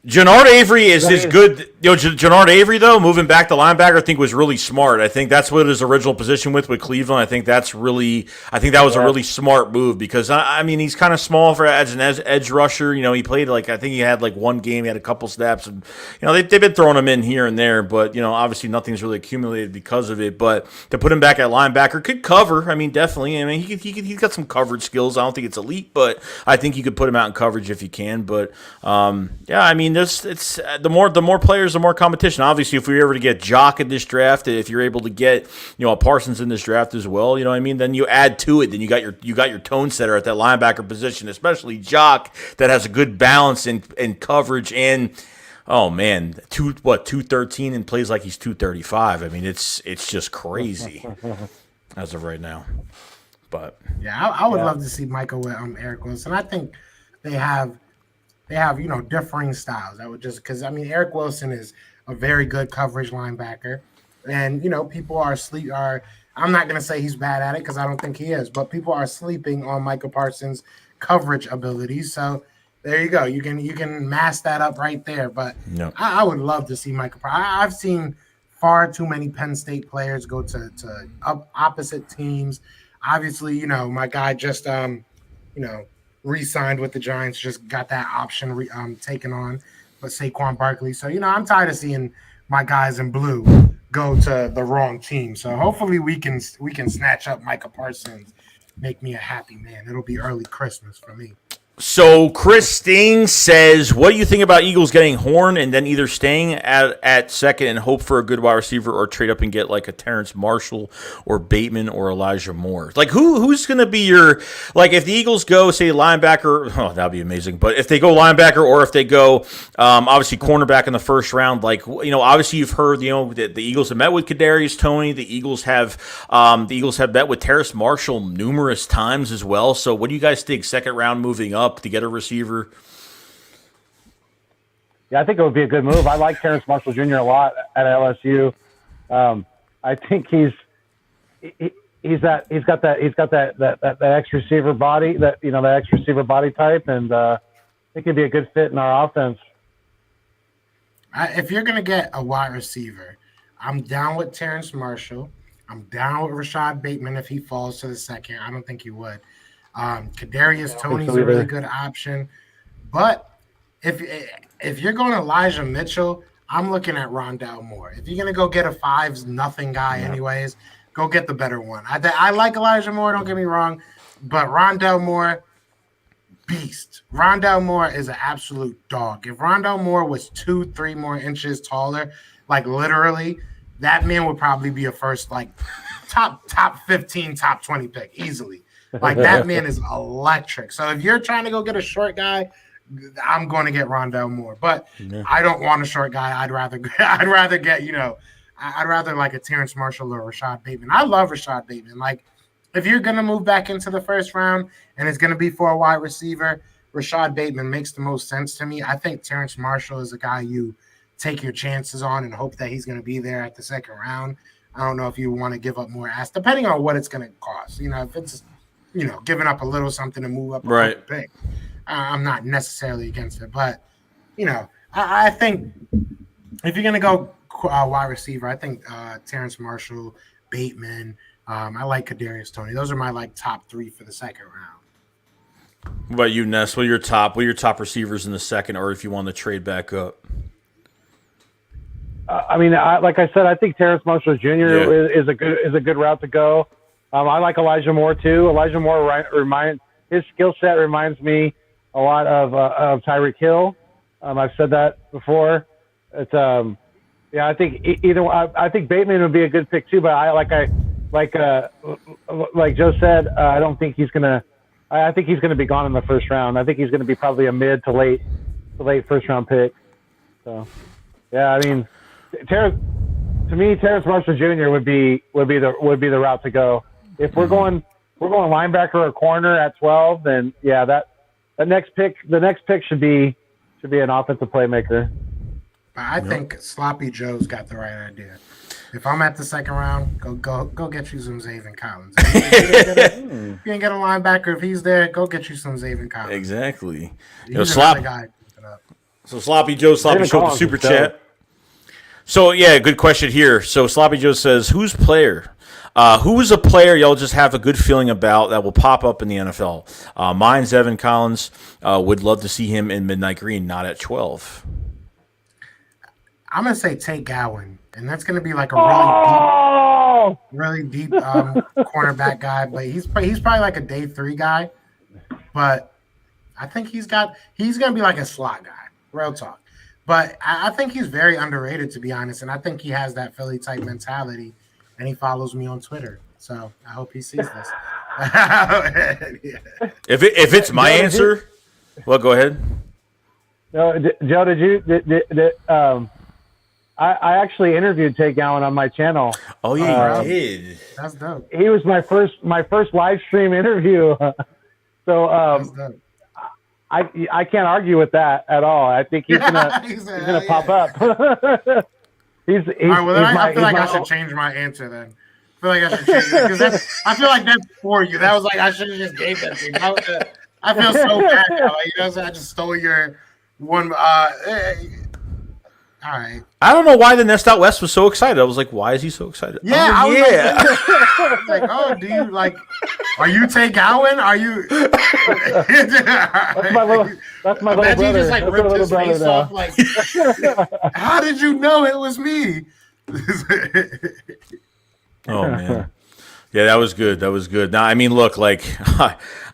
Jannard Avery is good. Jannard Avery, though, moving back to linebacker, I think was really smart. I think that's what his original position with Cleveland. I think that was a really smart move because I mean he's kind of small as an edge rusher. He played I think he had one game, he had a couple snaps, and they've been throwing him in here and there, but obviously nothing's really accumulated because of it. But to put him back at linebacker could cover. I mean, definitely. I mean, he's got some coverage skills. I don't think it's elite, but I think you could put him out in coverage if you can. But yeah, I mean, it's the more players, the more competition. Obviously, if we were able to get Jock in this draft, if you're able to get a Parsons in this draft as well, what I mean, then you add to it. Then you got your tone setter at that linebacker position, especially Jock, that has a good balance in coverage and. Oh man, 213 and plays like he's 235. I mean, it's just crazy as of right now. But yeah, I would love to see Micah with Eric Wilson. I think they have differing styles. I would just because I mean Eric Wilson is a very good coverage linebacker, and people are I'm not gonna say he's bad at it because I don't think he is, but people are sleeping on Micah Parsons' coverage abilities. So there you go. You can mask that up right there. But I would love to see Micah Parsons. I've seen far too many Penn State players go to opposite teams. Obviously, my guy just re-signed with the Giants, just got that option taken on, but Saquon Barkley. So I'm tired of seeing my guys in blue go to the wrong team. So hopefully we can snatch up Micah Parsons, make me a happy man. It'll be early Christmas for me. So Chris Sting says, what do you think about Eagles getting Horn and then either staying at second and hope for a good wide receiver or trade up and get like a Terrence Marshall or Bateman or Elijah Moore? Like who's going to be your, like if the Eagles go, say linebacker, oh, that'd be amazing. But if they go linebacker or if they go obviously cornerback in the first round, like, obviously you've heard, that the Eagles have met with Kadarius Toney. The Eagles have met with Terrace Marshall numerous times as well. So what do you guys think? Second round moving up to get a receiver? Yeah, I think it would be a good move. I like Terrence Marshall Jr. a lot at LSU. I think he's got that X receiver body, that X receiver body type, and I think he'd be a good fit in our offense. If you're gonna get a wide receiver, I'm down with Terrence Marshall. I'm down with Rashad Bateman if he falls to the second. I don't think he would. Kadarius Toney's a really good option, but if you're going Elijah Mitchell, I'm looking at Rondale Moore. If you're gonna go get a 5-0 guy, anyways, go get the better one. I like Elijah Moore, don't get me wrong, but Rondale Moore, beast. Rondale Moore is an absolute dog. If Rondale Moore was 2-3 more inches taller, like literally, that man would probably be a first top 15, top 20 pick easily. Like that man is electric. So if you're trying to go get a short guy, I'm going to get Rondale Moore. But I don't want a short guy. I'd rather get I'd rather like a Terrence Marshall or Rashad Bateman. I love Rashad Bateman. Like if you're going to move back into the first round and it's going to be for a wide receiver, Rashad Bateman makes the most sense to me. I think Terrence Marshall is a guy you take your chances on and hope that he's going to be there at the second round. I don't know if you want to give up more ass, depending on what it's going to cost. If it's giving up a little something to move up a pick. I'm not necessarily against it, but I think if you're gonna go wide receiver, I think Terrence Marshall, Bateman. I like Kadarius Toney. Those are my top 3 for the second round. What about you, Ness? What are your top receivers in the second, or if you want to trade back up? Like I said, I think Terrence Marshall Jr. is a good route to go. I like Elijah Moore too. Elijah Moore his skill set reminds me a lot of Tyreek Hill. I've said that before. It's I think I think Bateman would be a good pick too. But like Joe said, I don't think he's gonna. I think he's gonna be gone in the first round. I think he's gonna be probably a mid to late first round pick. So Yeah, I mean, Terrace Marshall Jr. would be the route to go. If we're going linebacker or corner at 12, then yeah, the next pick should be an offensive playmaker. I think Sloppy Joe's got the right idea. If I'm at the second round, go get you some Zaven Collins. If you ain't get a linebacker, if he's there, go get you some Zaven Collins. Exactly. He's another guy. So Sloppy Joe showed the super chat. So yeah, good question here. So Sloppy Joe says, who is a player y'all just have a good feeling about that will pop up in the NFL? Mine's Evan Collins. Would love to see him in Midnight Green, not at 12. I'm gonna say Tate Gowan, and that's gonna be like a really deep cornerback guy. But he's probably like a day 3 guy. But I think he's gonna be like a slot guy. Real talk. But I think he's very underrated, to be honest, and I think he has that Philly type mentality, and he follows me on Twitter. So I hope he sees this. If it's my answer, well, go ahead. No, Joe, I actually interviewed Tate Gowan on my channel. Oh yeah, you did. That's dope. He was my first live stream interview. So That's dope. I can't argue with that at all. I think he's gonna pop up. All right, well, then I feel like I should change my answer then. I feel like I should change it because I feel like that's for you. That was like I should have just gave that to you. I feel so bad now. Like, I just stole your one. All right. I don't know why the Nest Out West was so excited. I was like, why is he so excited? Yeah, I was like, oh, do you like? Are you Tate Gowan? Are you? That's my little Imagine brother. he just like ripped his face off. Like, how did you know it was me? Oh man. Yeah, that was good. Now, I mean, look, like,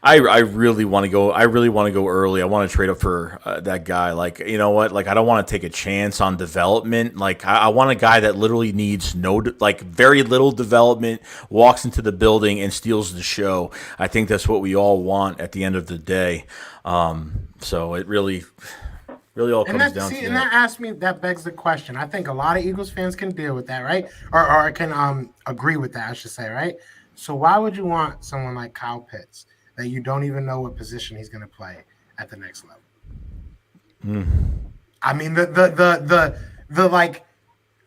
I really want to go. I really want to go early. I want to trade up for that guy. Like, you know what? Like, I don't want to take a chance on development. Like, I want a guy that literally needs very little development, walks into the building and steals the show. I think that's what we all want at the end of the day. So it really all comes down to that. That begs the question. I think a lot of Eagles fans can deal with that, right? Or can agree with that, I should say, right? So why would you want someone like Kyle Pitts that you don't even know what position he's going to play at the next level? I mean, the like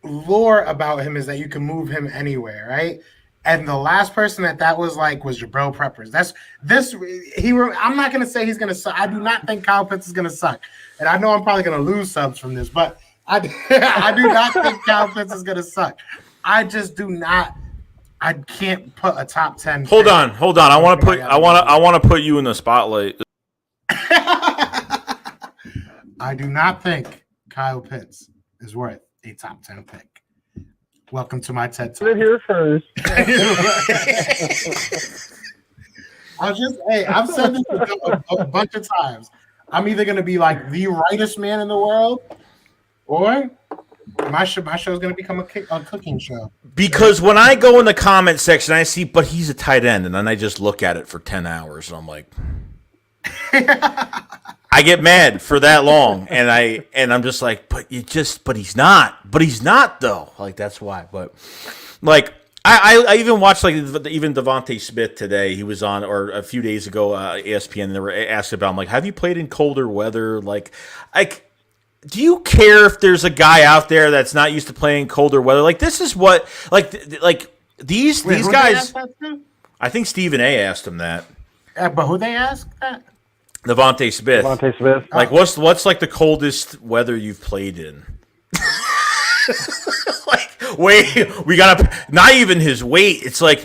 lore about him is that you can move him anywhere, right? And the last person that was like was Jabril Peppers. I'm not going to say he's going to suck. I do not think Kyle Pitts is going to suck. And I know I'm probably going to lose subs from this, but I do not think Kyle Pitts is going to suck. I just do not. I can't put a top 10. Hold on. I want to put you in the spotlight. I do not think Kyle Pitts is worth a top 10 pick. Welcome to my TED Talk. Here first. I've said this a bunch of times. I'm either going to be like the rightest man in the world, or my show is going to become a cooking show. Because when I go in the comment section, I see, but he's a tight end, and then I just look at it for 10 hours, and I'm like, I get mad for that long, and I'm just like, but he's not though. Like, that's why. But like, I even watched like even Devontae Smith today. He was on, or a few days ago, ESPN. And they were asked about him, like, have you played in colder weather? Like, do you care if there's a guy out there that's not used to playing colder weather? Like, this is what these guys. I think Stephen A. asked him that. But who they asked that? Devontae Smith. Like, what's like the coldest weather you've played in? Like, wait, we gotta not even his weight. It's like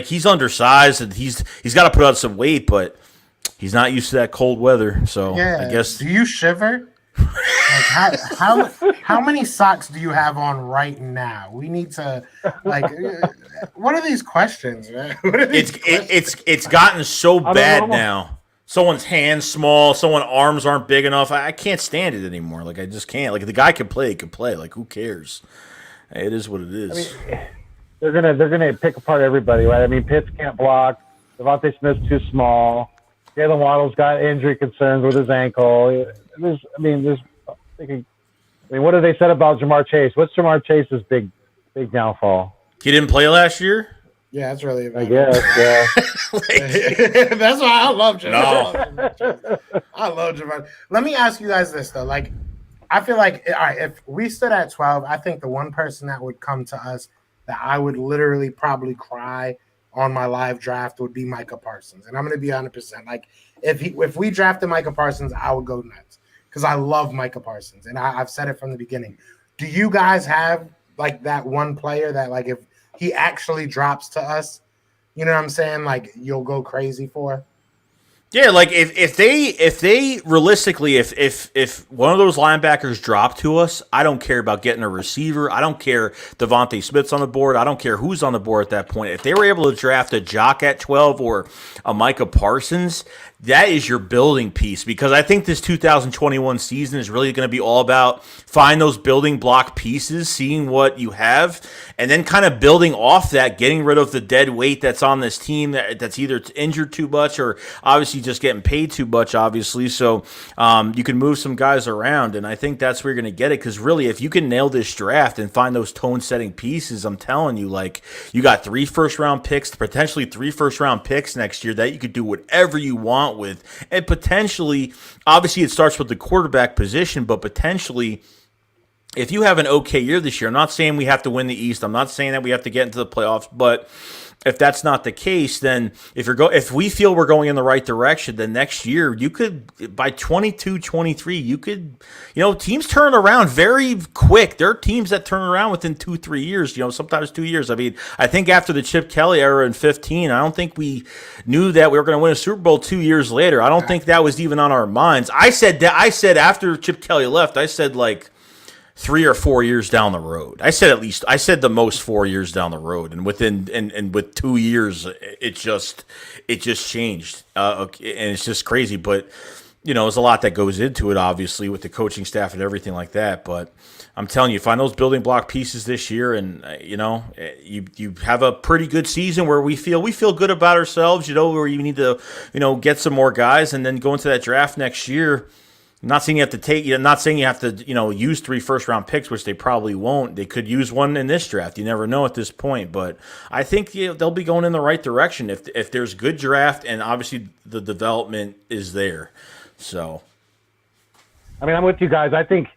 he's undersized and he's got to put on some weight, but he's not used to that cold weather. So yeah, I guess. Do you shiver? Like how many socks do you have on right now? We need to what are these questions, man? It's gotten so bad now. Someone's hands small, someone's arms aren't big enough. I can't stand it anymore. Like, I just can't. Like, if the guy can play, he can play. Like, who cares? It is what it is. I mean, they're gonna pick apart everybody, right? I mean, Pitts can't block. Devontae Smith's too small. Jalen Waddle's got injury concerns with his ankle. I mean, what have they said about Jamar Chase? What's Jamar Chase's big downfall? He didn't play last year? Yeah, that's really about I guess, yeah. That's why I love Jamar. No. I love Jamar. Let me ask you guys this, though. Like, I feel like, all right, if we stood at 12, I think the one person that would come to us that I would literally probably cry on my live draft would be Micah Parsons. And I'm going to be 100%. Like, if we drafted Micah Parsons, I would go nuts because I love Micah Parsons. And I've said it from the beginning. Do you guys have, like, that one player that, like, if he actually drops to us, you know what I'm saying? Like, you'll go crazy for? Yeah, like if they realistically, if one of those linebackers drop to us, I don't care about getting a receiver. I don't care Devontae Smith's on the board. I don't care who's on the board at that point. If they were able to draft a Jock at 12 or a Micah Parsons, that is your building piece, because I think this 2021 season is really going to be all about find those building block pieces, seeing what you have, and then kind of building off that, getting rid of the dead weight that's on this team that's either injured too much or obviously just getting paid too much, obviously. So you can move some guys around, and I think that's where you're going to get it, because really if you can nail this draft and find those tone-setting pieces, I'm telling you, like, you got 3 first-round picks, potentially 3 first-round picks next year that you could do whatever you want with, and potentially, obviously it starts with the quarterback position, but potentially if you have an okay year this year, I'm not saying we have to win the East, I'm not saying that we have to get into the playoffs, but if that's not the case, then if we feel we're going in the right direction, then next year you could, by 22, 23, you could, teams turn around very quick. There are teams that turn around within 2-3 years, sometimes 2 years. I mean, I think after the Chip Kelly era in 2015, I don't think we knew that we were going to win a Super Bowl 2 years later. I don't think that was even on our minds. I said after Chip Kelly left, I said like 3 or 4 years down the road. I said the most 4 years down the road, and with 2 years, it just changed, and it's just crazy. But there's a lot that goes into it, obviously, with the coaching staff and everything like that. But I'm telling you, find those building block pieces this year, and you have a pretty good season where we feel good about ourselves. Where you need to get some more guys, and then go into that draft next year. Not saying you have to use 3 first-round picks, which they probably won't. They could use one in this draft. You never know at this point. But I think they'll be going in the right direction if there's good draft, and obviously the development is there. So, I mean, I'm with you guys. I think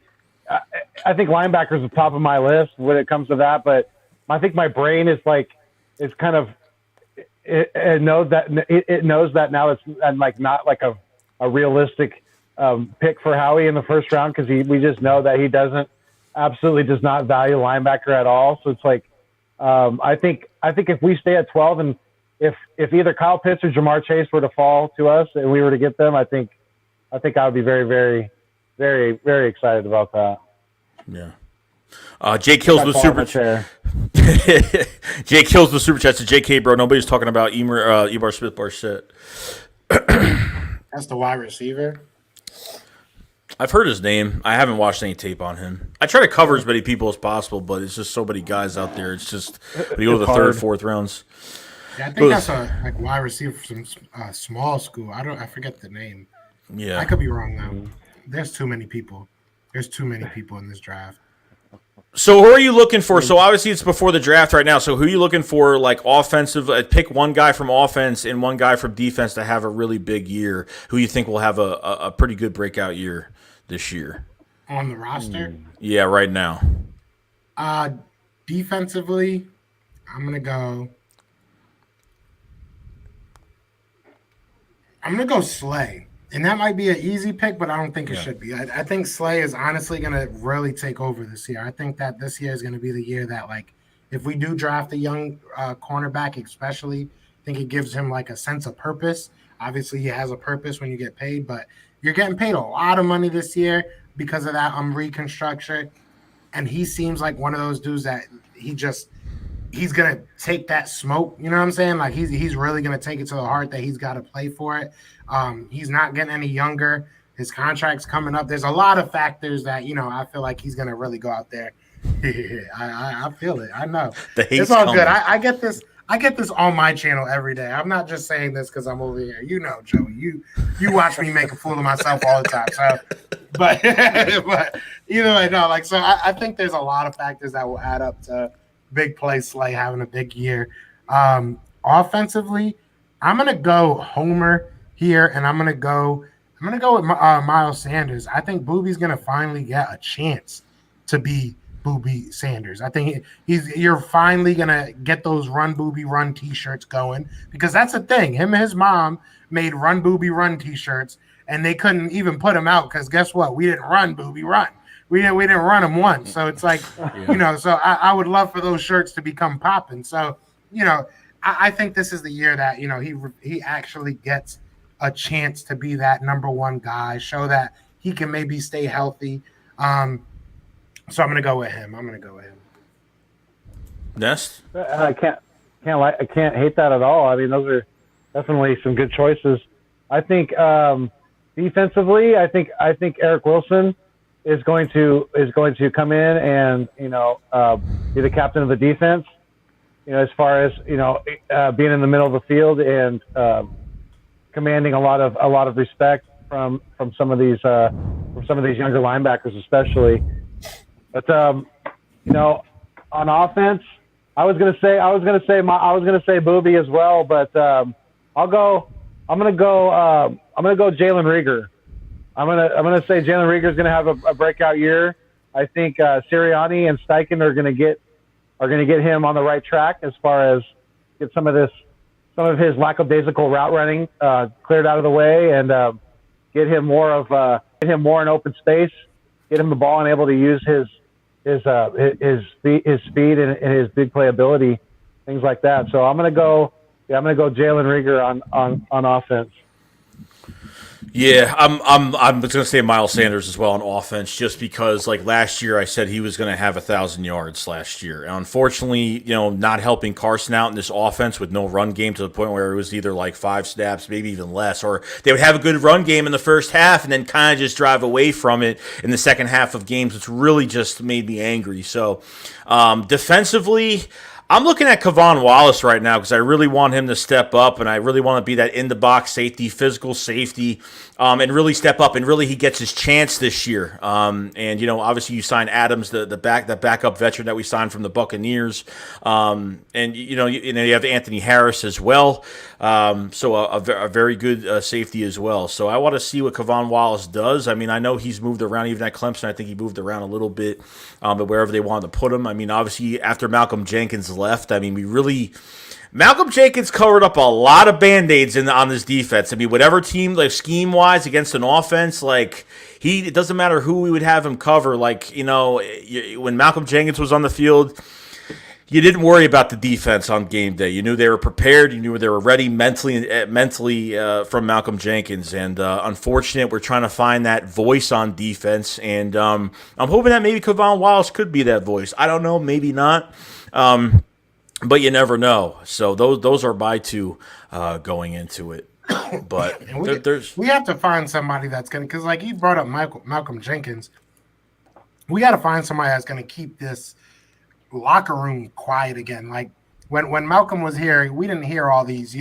linebacker is the top of my list when it comes to that. But I think my brain is kind of it knows that now it's not like a realistic pick for Howie in the first round, because we just know that he absolutely does not value linebacker at all. So it's like I think if we stay at 12, and if either Kyle Pitts or Jamar Chase were to fall to us and we were to get them, I think I would be very, very, very, very excited about that. Yeah. Jay kills the super chat. Jay kills the super chat. So JK, bro, nobody's talking about Ebar Smith-Barset. That's the wide receiver. I've heard his name. I haven't watched any tape on him. I try to cover as many people as possible, but it's just so many guys out there. It's just when you go to the third, fourth rounds. Yeah, I think that's a wide receiver from small school. I forget the name. Yeah, I could be wrong though. There's too many people. There's too many people in this draft. So who are you looking for? So obviously it's before the draft right now. So who are you looking for, like offensive? Pick one guy from offense and one guy from defense to have a really big year. Who you think will have a pretty good breakout year this year on the roster? Yeah, right now. Defensively, I'm gonna go Slay. And that might be an easy pick, but I don't think it should be. I think Slay is honestly going to really take over this year. I think that this year is going to be the year that, like, if we do draft a young cornerback especially, I think it gives him, like, a sense of purpose. Obviously, he has a purpose when you get paid, but you're getting paid a lot of money this year because of that reconstruction. And he seems like one of those dudes that he's going to take that smoke. You know what I'm saying? Like, he's really going to take it to the heart that he's got to play for it. He's not getting any younger. His contract's coming up. There's a lot of factors that, I feel like he's going to really go out there. I feel it. I know. It's all good. I get this. I get this on my channel every day. I'm not just saying this because I'm over here. You know, Joey, you watch me make a fool of myself all the time. So, but I know, like, so I think there's a lot of factors that will add up to big play Slay having a big year. Offensively, I'm gonna go Homer here, and I'm gonna go with Miles Sanders. I think Boobie's gonna finally get a chance to be Boobie Sanders. I think you're finally gonna get those Run Boobie Run t-shirts going, because that's the thing. Him and his mom made Run Boobie Run t-shirts, and they couldn't even put them out because guess what? We didn't run Boobie Run. We didn't run them once. So it's like, so I would love for those shirts to become popping. So, I think this is the year that, he actually gets a chance to be that number one guy, show that he can maybe stay healthy. So I'm going to go with him. Nest? I can't hate that at all. I mean, those are definitely some good choices. I think defensively, I think Eric Wilson is going to come in and be the captain of the defense. As far as being in the middle of the field and commanding a lot of respect from some of these younger linebackers, especially. But on offense, I was gonna say Boobie as well, but I'm gonna go Jalen Reagor. I'm gonna say Jalen Reagor is gonna have a breakout year. I think Sirianni and Steichen are gonna get him on the right track as far as get some of his lackadaisical route running cleared out of the way, and get him more in open space, get him the ball and able to use his speed and his big playability, things like that. So I'm gonna go Jalen Reagor on offense. Yeah, I'm just gonna say Miles Sanders as well on offense, just because like last year I said he was gonna have 1,000 yards last year, and unfortunately, not helping Carson out in this offense with no run game to the point where it was either like 5 snaps, maybe even less, or they would have a good run game in the first half and then kind of just drive away from it in the second half of games, which really just made me angry. So defensively, I'm looking at Kevon Wallace right now because I really want him to step up, and I really want to be that in-the-box safety, physical safety, and really step up, and really he gets his chance this year. And, obviously you signed Adams, the backup veteran that we signed from the Buccaneers, and, you have Anthony Harris as well, so a very good safety as well. So I want to see what Kevon Wallace does. I mean, I know he's moved around, even at Clemson. I think he moved around a little bit, but wherever they wanted to put him. I mean, obviously after Malcolm Jenkins left, I mean, Malcolm Jenkins covered up a lot of Band-Aids on this defense. I mean, whatever team, like scheme-wise against an offense, like it doesn't matter who we would have him cover. Like, when Malcolm Jenkins was on the field, you didn't worry about the defense on game day. You knew they were prepared. You knew they were ready mentally from Malcolm Jenkins. And unfortunate, we're trying to find that voice on defense. And I'm hoping that maybe Kevon Wallace could be that voice. I don't know, maybe not. But you never know. So those are my two going into it. But we have to find somebody that's going to, because like you brought up Malcolm Jenkins, we got to find somebody that's going to keep this locker room quiet again. Like when Malcolm was here, we didn't hear all these,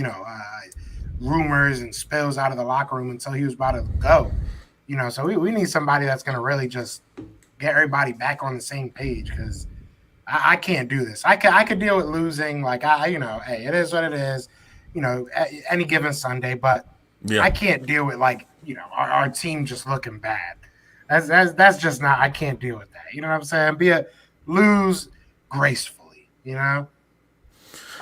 rumors and spills out of the locker room until he was about to go. So we need somebody that's going to really just get everybody back on the same page, because I can't do this. I could deal with losing. Like hey, it is what it is. Any given Sunday, but I can't deal with our team just looking bad. That's just not. I can't deal with that. You know what I'm saying? Lose gracefully.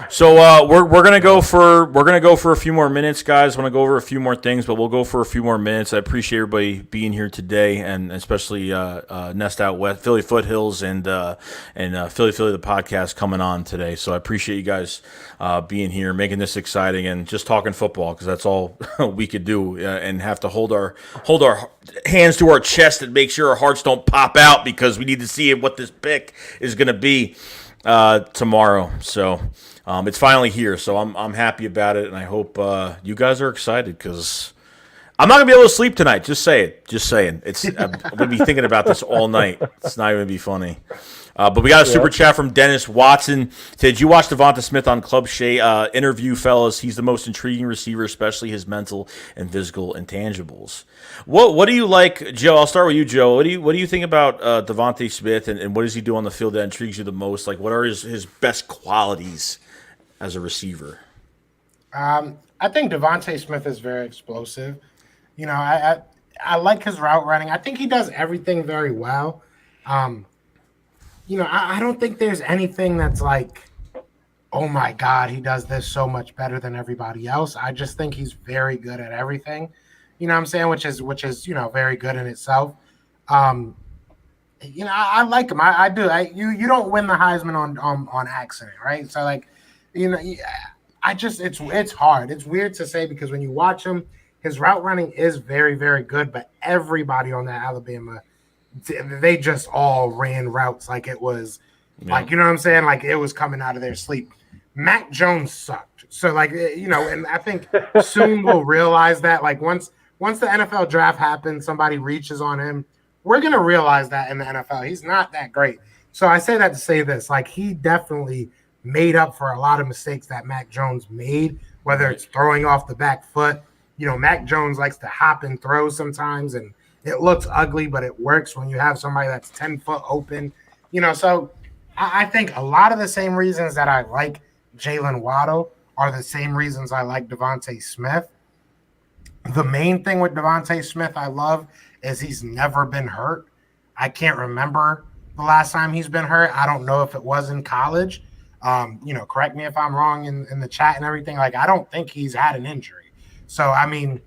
So we're gonna go for a few more minutes, guys. Want to go over a few more things, but we'll go for a few more minutes. I appreciate everybody being here today, and especially Nest Out West, Philly Foothills, and Philly the podcast coming on today. So I appreciate you guys being here, making this exciting, and just talking football, because that's all we could do, and have to hold our hands to our chest and make sure our hearts don't pop out, because we need to see what this pick is going to be tomorrow. So. It's finally here, so I'm happy about it, and I hope you guys are excited, because I'm not gonna be able to sleep tonight. Just saying. I'm gonna be thinking about this all night. It's not even gonna be funny. But we got a super chat from Dennis Watson. Did you watch Devonta Smith on Club Shea interview, fellas? He's the most intriguing receiver, especially his mental and physical intangibles. What do you like, Joe? I'll start with you, Joe. What do you think about Devonta Smith, and what does he do on the field that intrigues you the most? Like, what are his best qualities as a receiver? I think Devonta Smith is very explosive. You know, I like his route running. I think he does everything very well. You know, I don't think there's anything that's like, oh my God, he does this so much better than everybody else. I just think he's very good at everything. You know what I'm saying? Which is, you know, very good in itself. You know, I like him. I do. You don't win the Heisman on accident, right? So like, you know, it's hard. It's weird to say because when you watch him, his route running is very, very good, but everybody on that Alabama, they just all ran routes like it was, like, you know what I'm saying? Like it was coming out of their sleep. Mac Jones sucked. So, like, you know, and I think soon we'll realize that, like, once the NFL draft happens, somebody reaches on him, we're going to realize that in the NFL. He's not that great. So I say that to say this, like, he definitely made up for a lot of mistakes that Mac Jones made, whether it's throwing off the back foot. You know, Mac Jones likes to hop and throw sometimes, and it looks ugly, but it works when you have somebody that's 10 foot open. You know, so I think a lot of the same reasons that I like Jalen Waddle are the same reasons I like Devonta Smith. The main thing with Devonta Smith I love is he's never been hurt. I can't remember the last time he's been hurt. I don't know if it was in college. You know, correct me if I'm wrong in the chat and everything. Like, I don't think he's had an injury. So, I mean,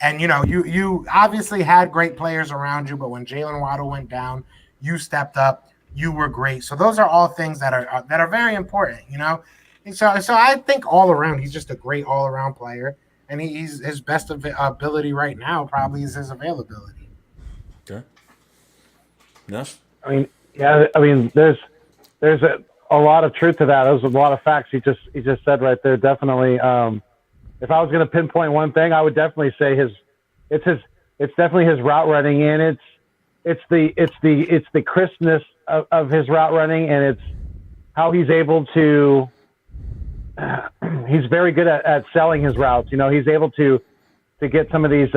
and, you know, you obviously had great players around you, but when Jalen Waddle went down, you stepped up. You were great. So those are all things that are very important, you know. And so I think all around, he's just a great all-around player. And he's his best ability right now probably is his availability. Okay. Yes. I mean, yeah. I mean, there's a lot of truth to that. There's a lot of facts he just said right there. Definitely. If I was going to pinpoint one thing, I would definitely say it's definitely his route running, and it's the crispness of his route running, and it's how he's able to. He's very good at selling his routes. You know, he's able to get some of these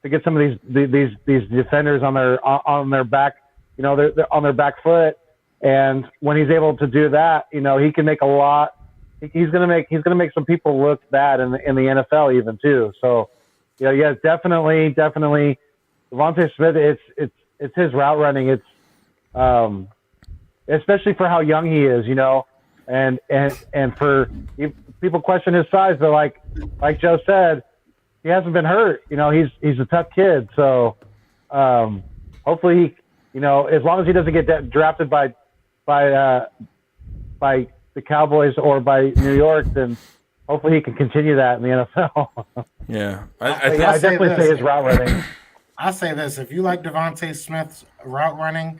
these defenders on their back. You know, they're on their back foot, and when he's able to do that, you know, he can make a lot. He's gonna make some people look bad in the NFL even too. So, yeah, definitely. Devonta Smith, it's his route running. It's especially for how young he is, you know, and for people question his size, but like Joe said, he hasn't been hurt. You know, he's a tough kid. So, hopefully, you know, as long as he doesn't get drafted by the Cowboys or by New York, then hopefully he can continue that in the NFL. Yeah. I definitely say his route running. I'll say this. If you like Devonta Smith's route running,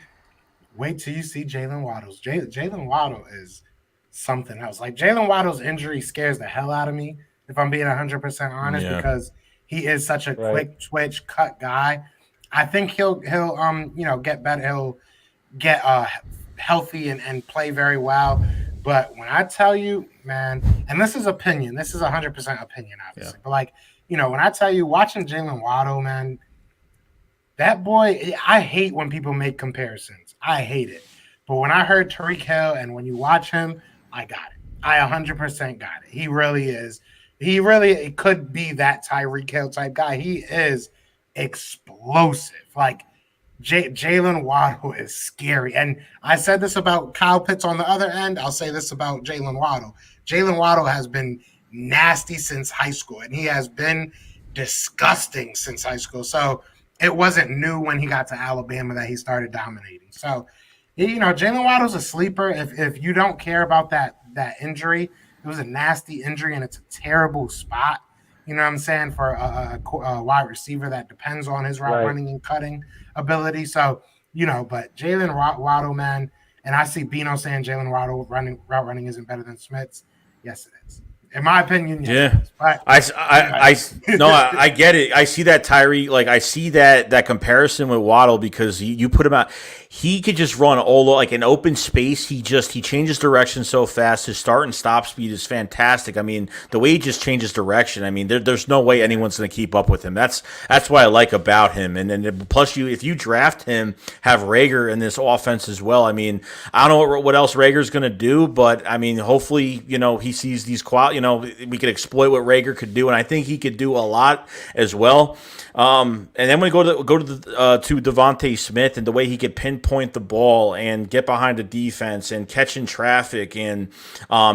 wait till you see Jalen Waddle's. Jalen Waddle is something else. Like, Jalen Waddle's injury scares the hell out of me, if I'm being 100% honest, because he is such a quick twitch cut guy. I think he'll you know, get better. He'll get healthy and play very well. But when I tell you, man, and this is opinion, this is 100% opinion, obviously. But, like, you know, when I tell you, watching Jalen Waddle, man, that boy, I hate when people make comparisons. I hate it. But when I heard Tyreek Hill and when you watch him, I got it. I 100% got it. He really is. It could be that Tyreek Hill type guy. He is explosive. Like, Jalen Waddle is scary. And I said this about Kyle Pitts on the other end. I'll say this about Jalen Waddle. Jalen Waddle has been nasty since high school, and he has been disgusting since high school. So it wasn't new when he got to Alabama that he started dominating. So, you know, Jalen Waddle's a sleeper. If you don't care about that injury, it was a nasty injury, and it's a terrible spot. You know what I'm saying, for a wide receiver that depends on his route running and cutting ability. So, you know, but Jalen Waddle, man, and I see Bino saying Jalen Waddle route running isn't better than Smith's. Yes, it is. In my opinion, yes, it is. But I get it. I see that Tyree, like, I see that comparison with Waddle, because you put him out. he could just run all like an open space. He changes direction so fast. His start and stop speed is fantastic. I mean, the way he just changes direction. I mean, there's no way anyone's going to keep up with him. That's what I like about him. And then plus, if you draft him, have Rager in this offense as well. I mean, I don't know what else Rager's going to do, but I mean, hopefully, he sees these we could exploit what Rager could do, and I think he could do a lot as well. And then we go to Devontae Smith and the way he could pinpoint the ball and get behind the defense and catch in traffic and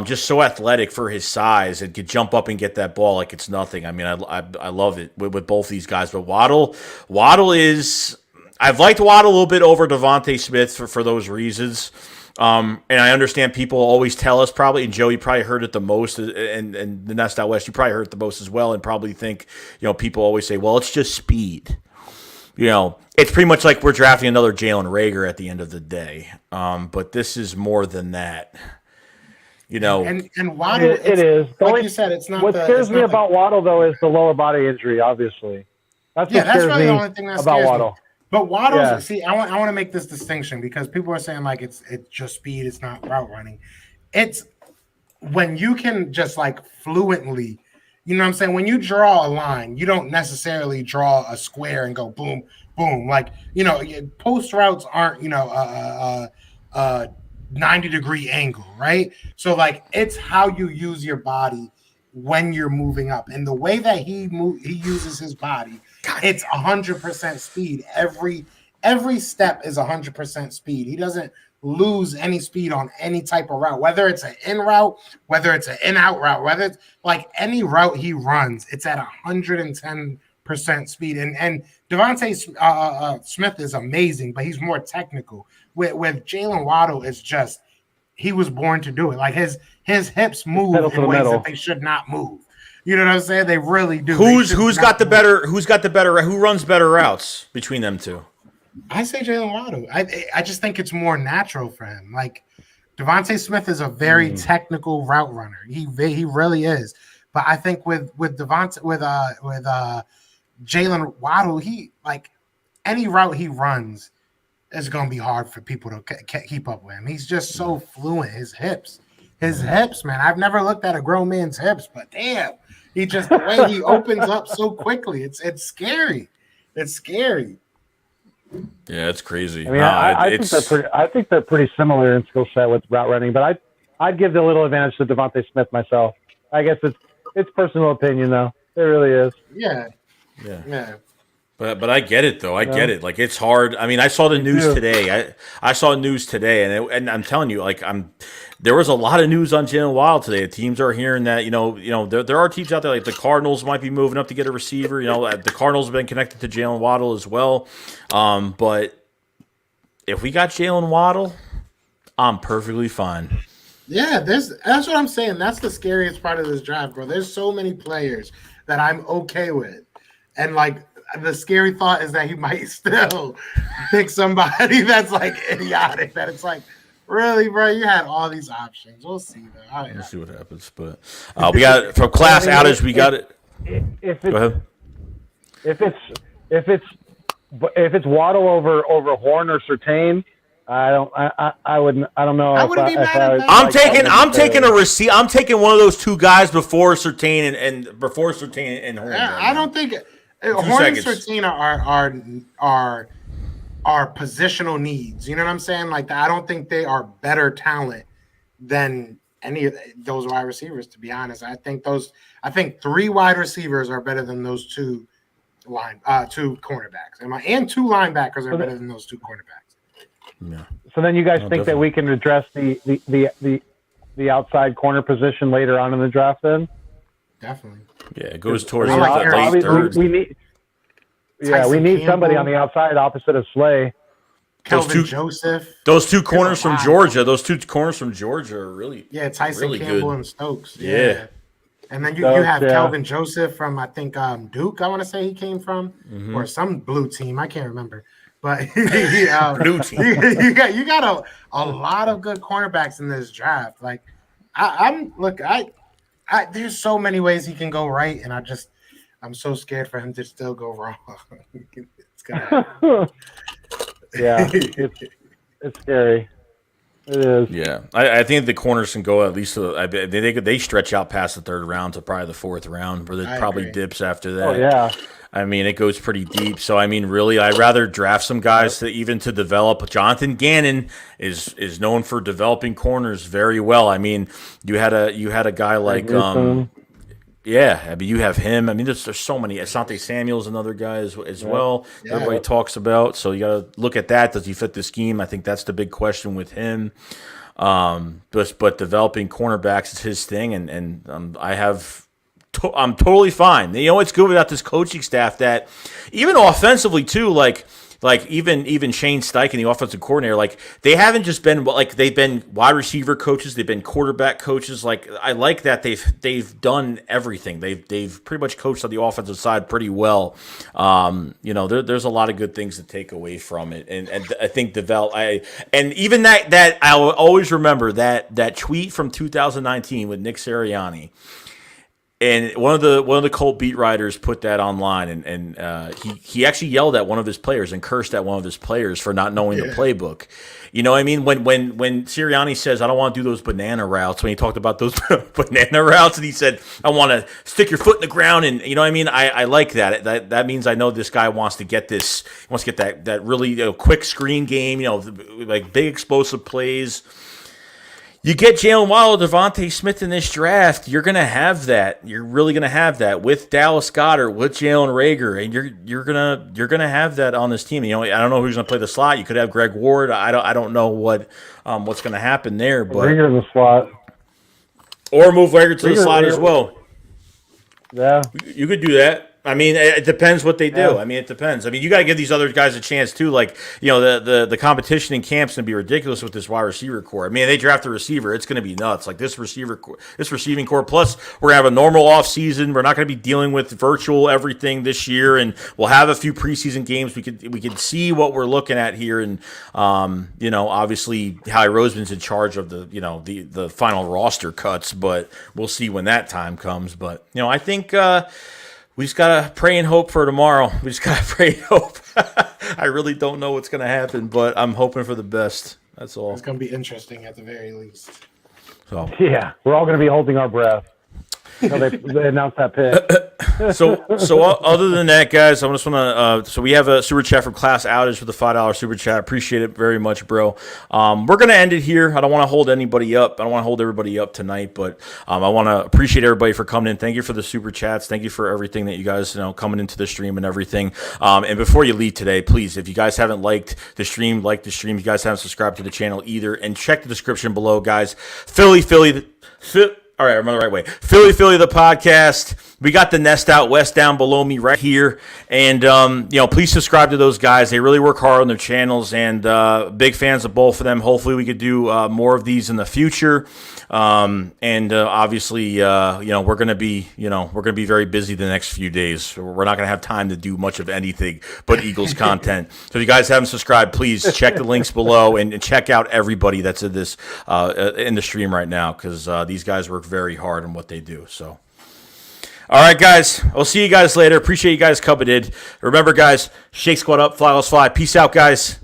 just so athletic for his size and could jump up and get that ball like it's nothing. I mean, I love it with both these guys. But Waddle is I've liked Waddle a little bit over Devontae Smith for those reasons. And I understand people always tell us probably, and Joe, you probably heard it the most, and the Nest Out West, you probably heard it the most as well, and probably think, people always say, well, it's just speed. It's pretty much like we're drafting another Jalen Rager at the end of the day. But this is more than that. And Waddle, it is. Like you said, it's not. What scares me about Waddle though is the lower body injury. Obviously, that's really the only thing that about scares Waddle. Me. But Waddle, see, I want to make this distinction because people are saying like it's just speed, it's not route running. It's when you can just like fluently, what I'm saying? When you draw a line, you don't necessarily draw a square and go boom, boom. Like, post routes aren't, a 90-degree angle, right? So like it's how you use your body when you're moving up. And the way that he uses his body, it's 100% speed. Every step is 100% speed. He doesn't lose any speed on any type of route, whether it's an in route, whether it's an in-out route, whether it's like any route he runs, it's at 110% speed. And Devontae Smith is amazing, but he's more technical. With Jalen Waddle, it's just he was born to do it. Like his hips move in ways that they should not move. You know what I'm saying? They really do. Who runs better routes between them two? I say Jalen Waddle. I just think it's more natural for him. Like Devontae Smith is a very technical route runner. He really is. But I think with Jalen Waddle, he like any route he runs is going to be hard for people to keep up with him. He's just so fluent. His hips, man. I've never looked at a grown man's hips, but damn, the way he opens up so quickly. It's scary. It's scary. Yeah, it's crazy. I mean, I think they're pretty similar in skill set with route running, but I'd give the little advantage to Devontae Smith myself. I guess it's personal opinion though. It really is. Yeah. But I get it though. I get it. Like it's hard. I mean, I saw the news today. I saw news today, and I'm telling you, like there was a lot of news on Jalen Waddle today. The teams are hearing that there are teams out there like the Cardinals might be moving up to get a receiver. The Cardinals have been connected to Jalen Waddle as well. But if we got Jalen Waddle, I'm perfectly fine. Yeah, that's what I'm saying. That's the scariest part of this draft, bro. There's so many players that I'm okay with, and like. The scary thought is that he might still pick somebody that's like idiotic. That it's like, really, bro, you had all these options. We'll see though. We'll see what happens. But we got from class outage. We got it. Go ahead. If it's Waddle over Horn or Surtain, I don't know. I wouldn't be mad at that. I'm taking one of those two guys before Surtain and Horn. I don't think. Horn and Surtain are positional needs. You know what I'm saying? Like I don't think they are better talent than any of those wide receivers. To be honest, I think 3 wide receivers are better than those two cornerbacks, and 2 linebackers are better than those 2 cornerbacks. Yeah. So then you guys think that we can address the outside corner position later on in the draft? Then definitely. Yeah, it goes towards late third. We need somebody on the outside opposite of Slay. Kelvin Joseph. Those 2 corners from Georgia. Are really Tyson really Campbell good. And Stokes. Yeah. And then you have Kelvin Joseph from I think Duke. I want to say he came from or some blue team. I can't remember. But blue team. you got a lot of good cornerbacks in this draft. Like there's so many ways he can go right, and I'm so scared for him to still go wrong. It's gonna happen. Yeah, It's scary. It is. Yeah, I think the corners can go at least. They stretch out past the third round to probably the fourth round, where there probably agree. dips after that. Oh yeah. I mean, it goes pretty deep. So I mean, really, I'd rather draft some guys to develop. Jonathan Gannon is known for developing corners very well. I mean, you had a guy like yeah, I mean, you have him. I mean, there's so many. Asante Samuel's another guy as well. Yeah. Everybody talks about. So you got to look at that. Does he fit the scheme? I think that's the big question with him. But developing cornerbacks is his thing, and I'm totally fine. You know what's good about this coaching staff, that even offensively too, like even Shane Steichen, the offensive coordinator, like they haven't just been like they've been wide receiver coaches, they've been quarterback coaches. Like I like that they've done everything. They've pretty much coached on the offensive side pretty well. You know, there's a lot of good things to take away from it, and I think and even that I will always remember that tweet from 2019 with Nick Sirianni. And one of the Colt beat writers put that online, and he actually yelled at one of his players and cursed at one of his players for not knowing the playbook. You know what I mean? When Sirianni says, I don't want to do those banana routes, when he talked about those banana routes, and he said, I want to stick your foot in the ground, and you know what I mean? I like that. That means I know this guy wants to get this, wants to get that really quick screen game, like big explosive plays. You get Jalen Waddle, Devontae Smith in this draft, you're gonna have that. You're really gonna have that with Dallas Goedert, with Jalen Reagor, and you're gonna have that on this team. I don't know who's gonna play the slot. You could have Greg Ward. I don't know what's gonna happen there, but Reagor in the slot, or move Reagor to the slot as well. Yeah, you could do that. I mean, it depends what they do. Yeah. I mean, it depends. I mean, you got to give these other guys a chance too. Like, the competition in camp's gonna be ridiculous with this wide receiver core. I mean, they draft a receiver, it's gonna be nuts. Like this receiving core. Plus, we're gonna have a normal off season. We're not gonna be dealing with virtual everything this year, and we'll have a few preseason games. We could see what we're looking at here, and obviously Howie Roseman's in charge of the final roster cuts, but we'll see when that time comes. But I think. We just got to pray and hope for tomorrow. We just got to pray and hope. I really don't know what's going to happen, but I'm hoping for the best. That's all. It's going to be interesting at the very least. So yeah, we're all going to be holding our breath until they announce that pick. So other than that, guys, I just want to. So we have a super chat from Class Outage with a $5 super chat. Appreciate it very much, bro. We're gonna end it here. I don't want to hold anybody up. I don't want to hold everybody up tonight, but I want to appreciate everybody for coming in. Thank you for the super chats. Thank you for everything that you guys coming into the stream and everything. And before you leave today, please, if you guys haven't liked the stream, like the stream. If you guys haven't subscribed to the channel either, and check the description below, guys. All right, I'm on the right way. Philly, the podcast. We got the Nest Out West down below me right here. And, please subscribe to those guys. They really work hard on their channels, and big fans of both of them. Hopefully we could do more of these in the future. Obviously, we're going to be very busy the next few days. We're not going to have time to do much of anything but Eagles content. So if you guys haven't subscribed, please check the links below and check out everybody that's in this in the stream right now, because these guys work very hard on what they do. So, all right, guys, I'll see you guys later. Appreciate you guys coming in. Remember, guys, Shake Squad up, Fly Fly. Peace out, guys.